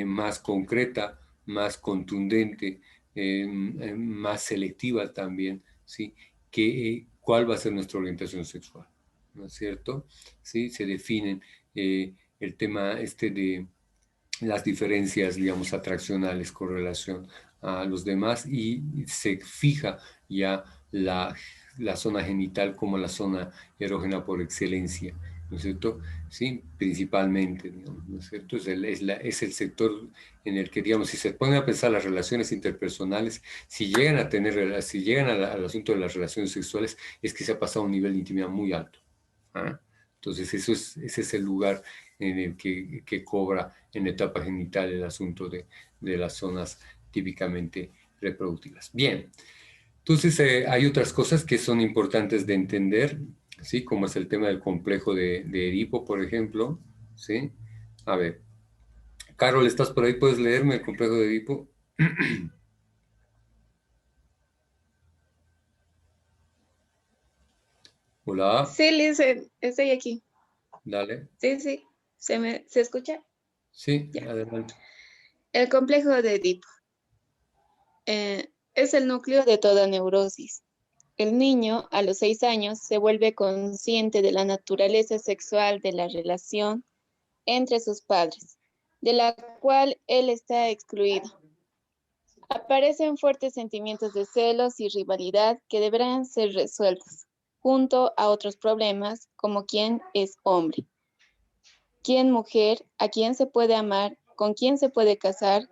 más concreta, más contundente, más selectiva también, ¿sí? ¿Cuál va a ser nuestra orientación sexual? ¿No es cierto? ¿Sí? Se definen el tema de las diferencias, digamos, atraccionales con relación a los demás y se fija ya la zona genital como la zona erógena por excelencia, ¿no es cierto? Sí, principalmente, digamos, ¿no es cierto? Es el sector en el que, digamos, si se ponen a pensar las relaciones interpersonales, si llegan al asunto de las relaciones sexuales, es que se ha pasado a un nivel de intimidad muy alto. ¿Ah? Entonces, ese es el lugar en el que cobra en la etapa genital el asunto de las zonas típicamente reproductivas. Bien, entonces hay otras cosas que son importantes de entender, ¿sí? Como es el tema del complejo de Edipo, por ejemplo, ¿sí? A ver, Carol, ¿estás por ahí? ¿Puedes leerme el complejo de Edipo? Hola, Sí, Liz, estoy aquí. dale. Sí, sí. ¿Se escucha? Sí, Ya. adelante. El complejo de Edipo es el núcleo de toda neurosis. El niño, a los 6 años, se vuelve consciente de la naturaleza sexual de la relación entre sus padres, de la cual él está excluido. Aparecen fuertes sentimientos de celos y rivalidad que deberán ser resueltos, junto a otros problemas como quién es hombre, quién mujer, a quién se puede amar, con quién se puede casar,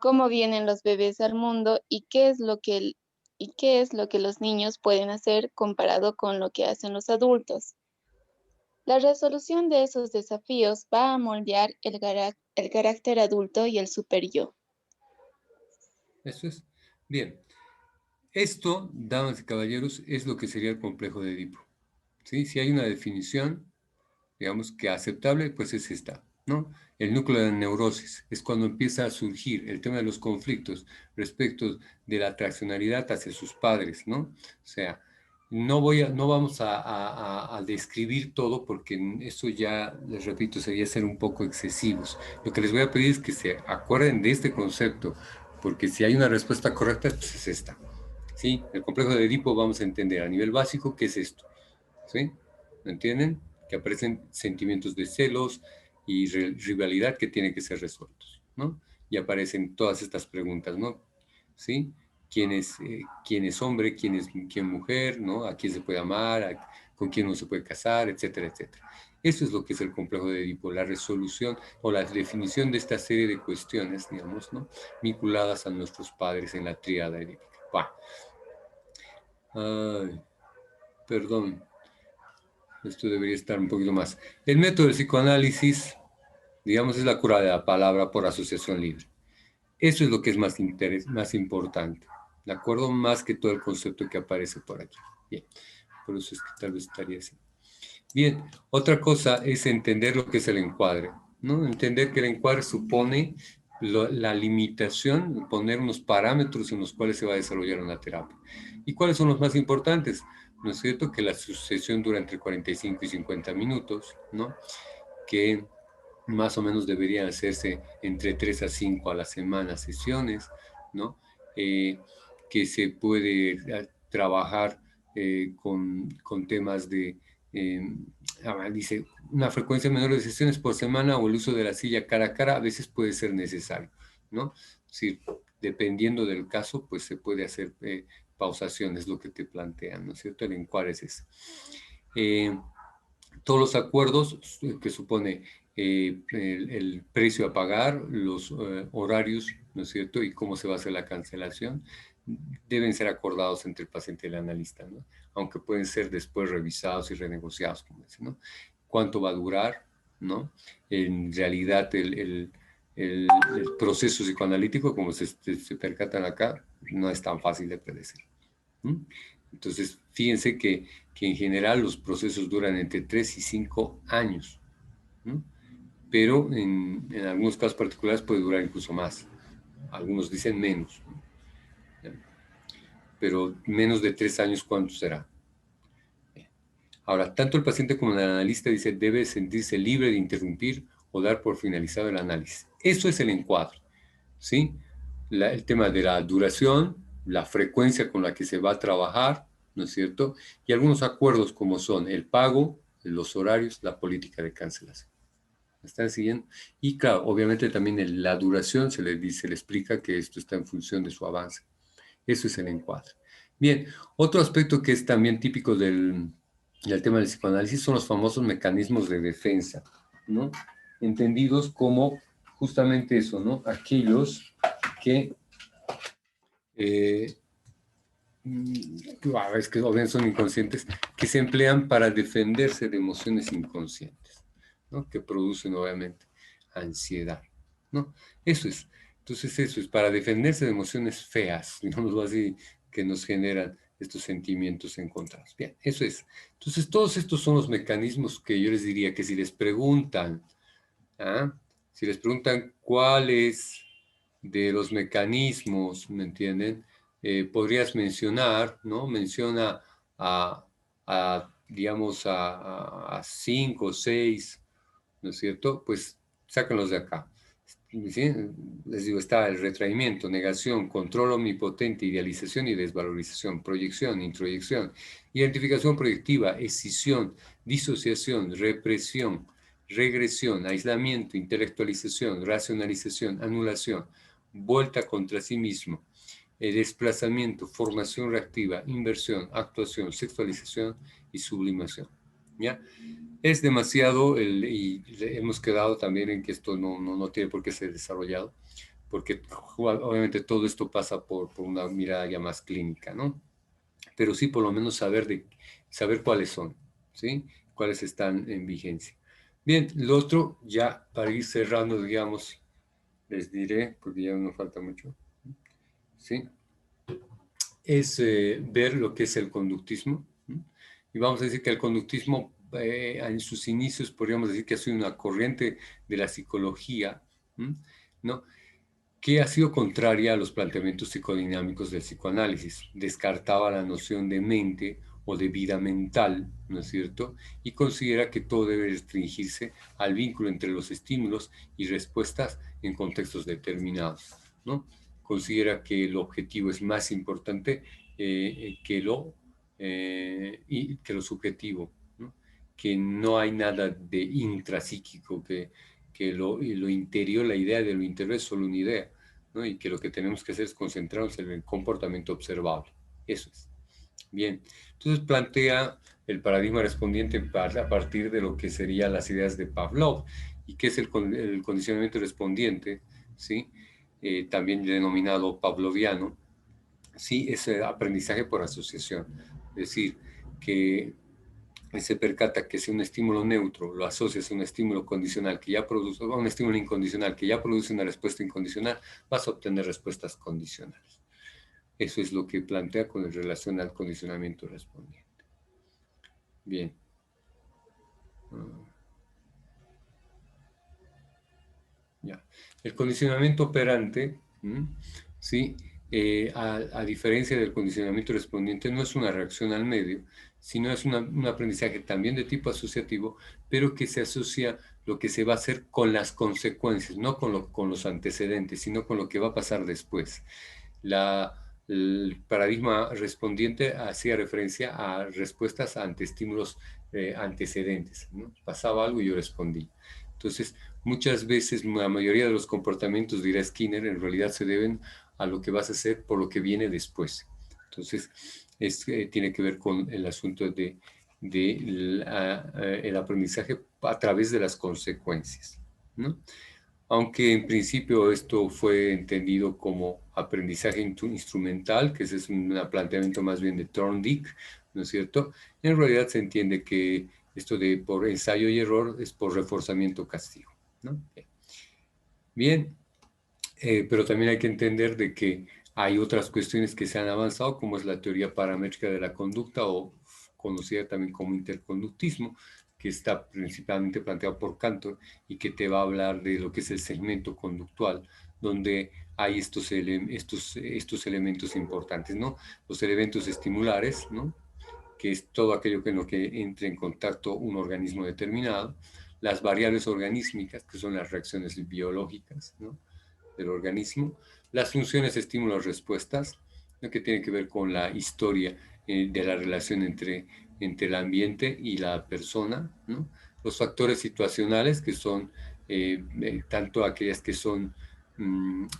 cómo vienen los bebés al mundo y qué es lo que y qué es lo que los niños pueden hacer comparado con lo que hacen los adultos. La resolución de esos desafíos va a moldear el carácter adulto y el super-yo. Eso es. Bien. Esto, damas y caballeros, es lo que sería el complejo de Edipo. ¿Sí? Si hay una definición, digamos que aceptable, pues es esta, ¿no? El núcleo de la neurosis es cuando empieza a surgir el tema de los conflictos respecto de la atraccionalidad hacia sus padres, ¿no? O sea, no vamos a describir todo porque eso ya, les repito, sería ser un poco excesivos. Lo que les voy a pedir es que se acuerden de este concepto, porque si hay una respuesta correcta, pues es esta. ¿Sí? El complejo de Edipo vamos a entender a nivel básico qué es esto. ¿Sí? ¿Me entienden? Que aparecen sentimientos de celos y rivalidad que tienen que ser resueltos, ¿no? Y aparecen todas estas preguntas, ¿no? ¿Sí? ¿Quién es hombre? ¿Quién mujer? ¿No? ¿A quién se puede amar? ¿Con quién no se puede casar? Etcétera, etcétera. Eso es lo que es el complejo de Edipo, la resolución o la definición de esta serie de cuestiones, digamos, ¿no? Vinculadas a nuestros padres en la tríada edípica. Ay, perdón. Esto debería estar un poquito más. El método del psicoanálisis, digamos, es la cura de la palabra por asociación libre. Eso es lo que es más importante, ¿de acuerdo? Más que todo el concepto que aparece por aquí. Bien, por eso es que tal vez estaría así. Bien, otra cosa es entender lo que es el encuadre, ¿no? Entender que el encuadre supone la limitación, poner unos parámetros en los cuales se va a desarrollar una terapia. ¿Y cuáles son los más importantes? ¿No es cierto? Que la sesión dura entre 45 y 50 minutos, ¿no? Que más o menos deberían hacerse entre 3 a 5 a la semana sesiones, ¿no? Que se puede trabajar con temas de, dice, una frecuencia menor de sesiones por semana o el uso de la silla cara a cara a veces puede ser necesario, ¿no? Es decir, dependiendo del caso, pues se puede hacer pausaciones, lo que te plantean, ¿no es cierto? El encuadre es ese. Todos los acuerdos que supone el precio a pagar, los horarios, ¿no es cierto? Y cómo se va a hacer la cancelación, deben ser acordados entre el paciente y el analista, ¿no? Aunque pueden ser después revisados y renegociados, como dicen, ¿no? ¿Cuánto va a durar, ¿no? En realidad, el proceso psicoanalítico, como se percatan acá, no es tan fácil de predecir. Entonces, fíjense que en general los procesos duran entre 3 y 5 años, ¿no? Pero en algunos casos particulares puede durar incluso más. Algunos dicen menos, ¿no? Pero menos de 3 años, ¿cuánto será? Ahora, tanto el paciente como el analista dice debe sentirse libre de interrumpir o dar por finalizado el análisis. Eso es el encuadre, ¿sí? El tema de la duración, la frecuencia con la que se va a trabajar, ¿no es cierto? Y algunos acuerdos como son el pago, los horarios, la política de cancelación. ¿Me están siguiendo? Y claro, obviamente también la duración se le explica que esto está en función de su avance. Eso es el encuadre. Bien, otro aspecto que es también típico del tema del psicoanálisis son los famosos mecanismos de defensa, ¿no? Entendidos como justamente eso, ¿no? Aquellos que es que obviamente son inconscientes, que se emplean para defenderse de emociones inconscientes, ¿no? Que producen obviamente ansiedad, ¿no? Eso es. Entonces eso es para defenderse de emociones feas, digámoslo así, que nos generan estos sentimientos encontrados. Bien, eso es. Entonces todos estos son los mecanismos que yo les diría que si les preguntan, si les preguntan cuáles de los mecanismos, ¿me entienden? Podrías mencionar, ¿no? Menciona digamos, a 5 o 6, ¿no es cierto? Pues sácanlos de acá. ¿Sí? Les digo, está el retraimiento, negación, control omnipotente, idealización y desvalorización, proyección, introyección, identificación proyectiva, escisión, disociación, represión, regresión, aislamiento, intelectualización, racionalización, anulación, vuelta contra sí mismo, desplazamiento, formación reactiva, inversión, actuación, sexualización y sublimación. ¿Ya? Es demasiado, y hemos quedado también en que esto no tiene por qué ser desarrollado, porque obviamente todo esto pasa por una mirada ya más clínica, ¿no? Pero sí por lo menos saber cuáles son, ¿sí? Cuáles están en vigencia. Bien, lo otro, ya para ir cerrando, digamos, les diré, porque ya no falta mucho, ¿sí? Es ver lo que es el conductismo, ¿no? Y vamos a decir que el conductismo en sus inicios podríamos decir que ha sido una corriente de la psicología, ¿no? Que ha sido contraria a los planteamientos psicodinámicos del psicoanálisis. Descartaba la noción de mente o de vida mental, ¿no es cierto? Y considera que todo debe restringirse al vínculo entre los estímulos y respuestas en contextos determinados, ¿no? Considera que el objetivo es más importante que lo subjetivo, ¿no? Que no hay nada de intrapsíquico, que lo interior, la idea de lo interior es solo una idea, ¿no? Y que lo que tenemos que hacer es concentrarnos en el comportamiento observable. Eso es. Bien, entonces plantea el paradigma respondiente a partir de lo que serían las ideas de Pavlov. ¿Y qué es el condicionamiento respondiente? ¿Sí? También denominado pavloviano. Sí, es aprendizaje por asociación. Es decir, que se percata que si un estímulo neutro lo asocias a un estímulo condicional que ya produce, a un estímulo incondicional que ya produce una respuesta incondicional, vas a obtener respuestas condicionales. Eso es lo que plantea con relación al condicionamiento respondiente. Bien. Ya. El condicionamiento operante, ¿sí? A diferencia del condicionamiento respondiente, no es una reacción al medio, sino es un aprendizaje también de tipo asociativo, pero que se asocia lo que se va a hacer con las consecuencias, no con los antecedentes, sino con lo que va a pasar después. El paradigma respondiente hacía referencia a respuestas ante estímulos antecedentes, ¿no? Pasaba algo y yo respondí. Entonces, muchas veces, la mayoría de los comportamientos, dirá Skinner, en realidad se deben a lo que vas a hacer por lo que viene después. Entonces, tiene que ver con el asunto de el aprendizaje a través de las consecuencias, ¿no? Aunque en principio esto fue entendido como aprendizaje instrumental, que ese es un planteamiento más bien de Thorndike, ¿no es cierto? En realidad se entiende que esto de por ensayo y error es por reforzamiento castigo, ¿no? Bien, pero también hay que entender de que hay otras cuestiones que se han avanzado, como es la teoría paramétrica de la conducta, o conocida también como interconductismo, que está principalmente planteado por Cantor y que te va a hablar de lo que es el segmento conductual, donde hay estos elementos importantes, ¿no? Los elementos estimulares, ¿no? Que es todo aquello con lo que entre en contacto un organismo determinado, las variables organísmicas, que son las reacciones biológicas, ¿no? Del organismo, las funciones estímulos-respuestas, ¿no? Que tiene que ver con la historia de la relación entre el ambiente y la persona, ¿no? Los factores situacionales, que son tanto aquellas que son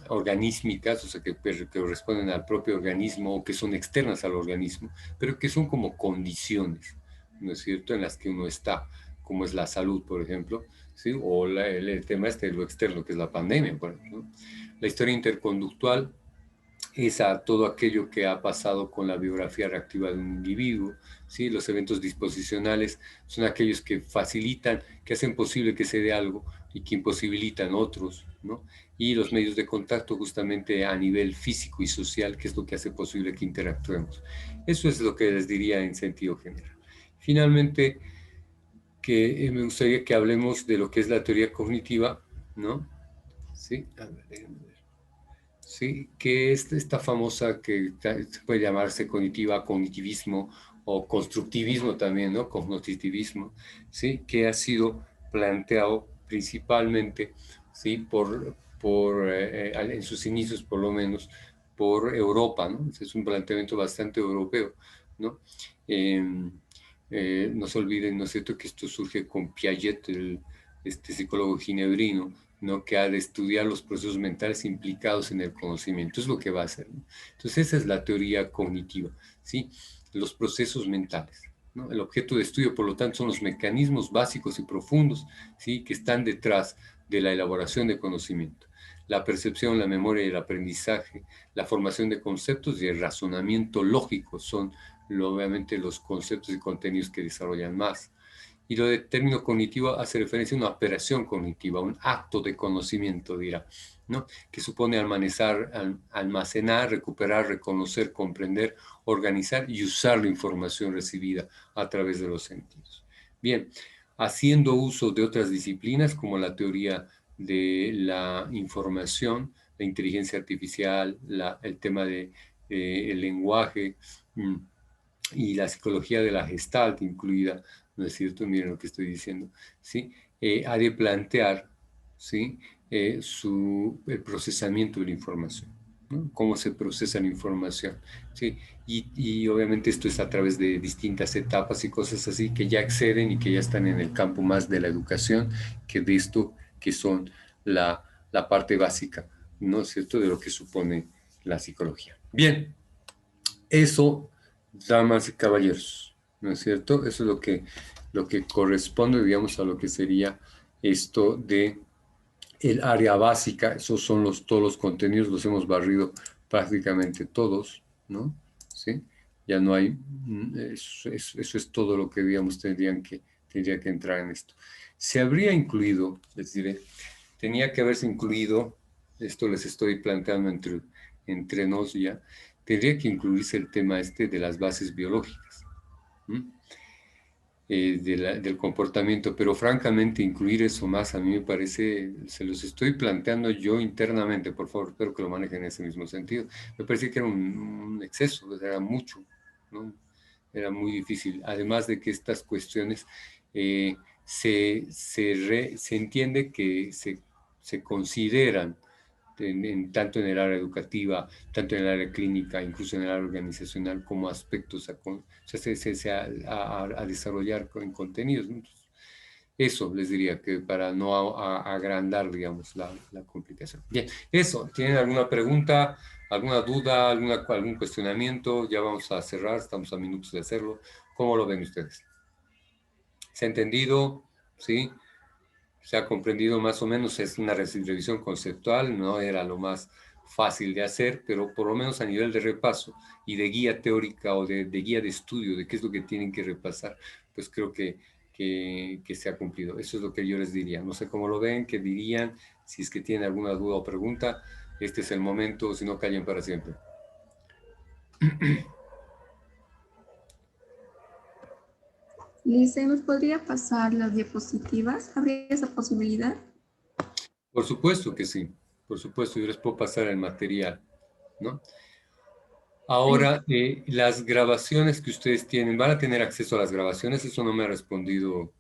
organísmicas, o sea, que corresponden al propio organismo o que son externas al organismo, pero que son como condiciones, ¿no es cierto?, en las que uno está, como es la salud, por ejemplo, ¿sí? O el tema de lo externo, que es la pandemia, por ejemplo. La historia interconductual es a todo aquello que ha pasado con la biografía reactiva de un individuo, ¿sí? Los eventos disposicionales son aquellos que facilitan, que hacen posible que se dé algo y que imposibilitan otros, ¿no? Y los medios de contacto justamente a nivel físico y social, que es lo que hace posible que interactuemos. Eso es lo que les diría en sentido general. Finalmente, que me gustaría que hablemos de lo que es la teoría cognitiva, ¿no? Sí, a ver, déjenme ver. Sí, que es esta famosa que se puede llamarse cognitivismo o constructivismo también, ¿no? Cognitivismo, ¿sí? Que ha sido planteado principalmente, ¿sí? En sus inicios, por lo menos, por Europa, ¿no? Es un planteamiento bastante europeo, ¿no? No se olviden, ¿no es cierto?, que esto surge con Piaget, este psicólogo ginebrino, ¿no? Que ha de estudiar los procesos mentales implicados en el conocimiento. Es lo que va a hacer, ¿no? Entonces esa es la teoría cognitiva, ¿sí? Los procesos mentales, ¿no? El objeto de estudio, por lo tanto, son los mecanismos básicos y profundos, ¿sí? Que están detrás de la elaboración de conocimiento. la percepción, la memoria y el aprendizaje, la formación de conceptos y el razonamiento lógico son obviamente los conceptos y contenidos que desarrollan más. Y lo de término cognitivo hace referencia a una operación cognitiva, un acto de conocimiento, dirá, ¿no? Que supone almacenar, recuperar, reconocer, comprender, organizar y usar la información recibida a través de los sentidos. Bien, haciendo uso de otras disciplinas como la teoría de la información, la inteligencia artificial, el tema del lenguaje y la psicología de la Gestalt incluida, ¿no es cierto? Miren lo que estoy diciendo, ¿sí? Ha de plantear, ¿sí? El procesamiento de la información, ¿no? Cómo se procesa la información, ¿sí? Y obviamente esto es a través de distintas etapas y cosas así que ya exceden y que ya están en el campo más de la educación que de esto que son la parte básica, ¿no es cierto?, de lo que supone la psicología. Bien, eso, damas y caballeros, ¿no es cierto? Eso es lo que corresponde, digamos, a lo que sería esto de el área básica. Esos son todos los contenidos, los hemos barrido prácticamente todos, ¿no? ¿Sí? Ya no hay, eso es todo lo que, digamos, tendría que entrar en esto. Se habría incluido, les diré, tenía que haberse incluido, esto les estoy planteando entre nos ya, tendría que incluirse el tema de las bases biológicas, del comportamiento, pero francamente incluir eso más a mí me parece, se los estoy planteando yo internamente, por favor, espero que lo manejen en ese mismo sentido. Me parece que era un exceso, era mucho, ¿no? Era muy difícil, además de que estas cuestiones se entiende que se consideran tanto en el área educativa, tanto en el área clínica, incluso en el área organizacional, como aspectos a desarrollar en contenidos, ¿no? Eso les diría, que para no agrandar, digamos, la complicación. Bien, eso. ¿Tienen alguna pregunta, alguna duda, algún cuestionamiento? Ya vamos a cerrar, estamos a minutos de hacerlo. ¿Cómo lo ven ustedes? ¿Se ha entendido? ¿Sí? Se ha comprendido más o menos, es una revisión conceptual, no era lo más fácil de hacer, pero por lo menos a nivel de repaso y de guía teórica o de guía de estudio de qué es lo que tienen que repasar, pues creo que se ha cumplido. Eso es lo que yo les diría. No sé cómo lo ven, qué dirían, si es que tienen alguna duda o pregunta, este es el momento, si no callen para siempre. Lice, ¿nos podría pasar las diapositivas? ¿Habría esa posibilidad? Por supuesto que sí, por supuesto, yo les puedo pasar el material, ¿no? Ahora, las grabaciones que ustedes tienen, ¿van a tener acceso a las grabaciones? Eso no me ha respondido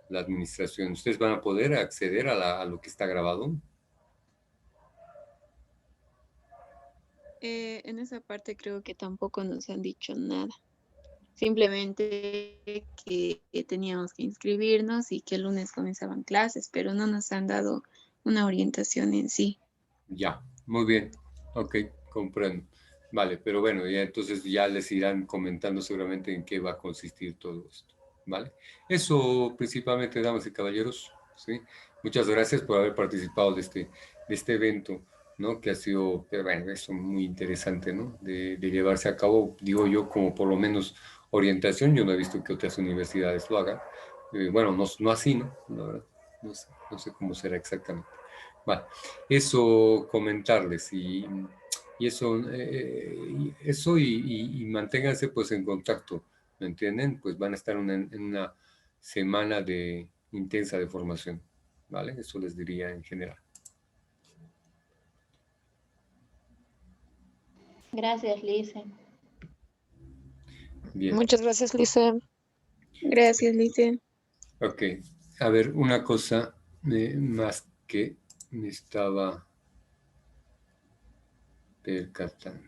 la administración. ¿Ustedes van a poder acceder a lo que está grabado? En esa parte creo que tampoco nos han dicho nada. Simplemente que teníamos que inscribirnos y que el lunes comenzaban clases, pero no nos han dado una orientación en sí. Ya, muy bien. Ok, comprendo. Vale, pero bueno, ya entonces ya les irán comentando seguramente en qué va a consistir todo esto. ¿Vale? Eso principalmente, damas y caballeros, ¿sí? Muchas gracias por haber participado de este evento, ¿no? Que ha sido, bueno, eso muy interesante, ¿no? De llevarse a cabo, digo yo, como por lo menos orientación. Yo no he visto que otras universidades lo hagan. Bueno, no así, ¿no? La verdad, no sé cómo será exactamente. Vale, eso comentarles y eso y manténganse pues en contacto, ¿me entienden? Pues van a estar en una semana intensa de formación, ¿vale? Eso les diría en general. Gracias, Lice. Bien. Muchas gracias, Lice. Gracias, Lice. Ok, a ver, una cosa más que me estaba percatando.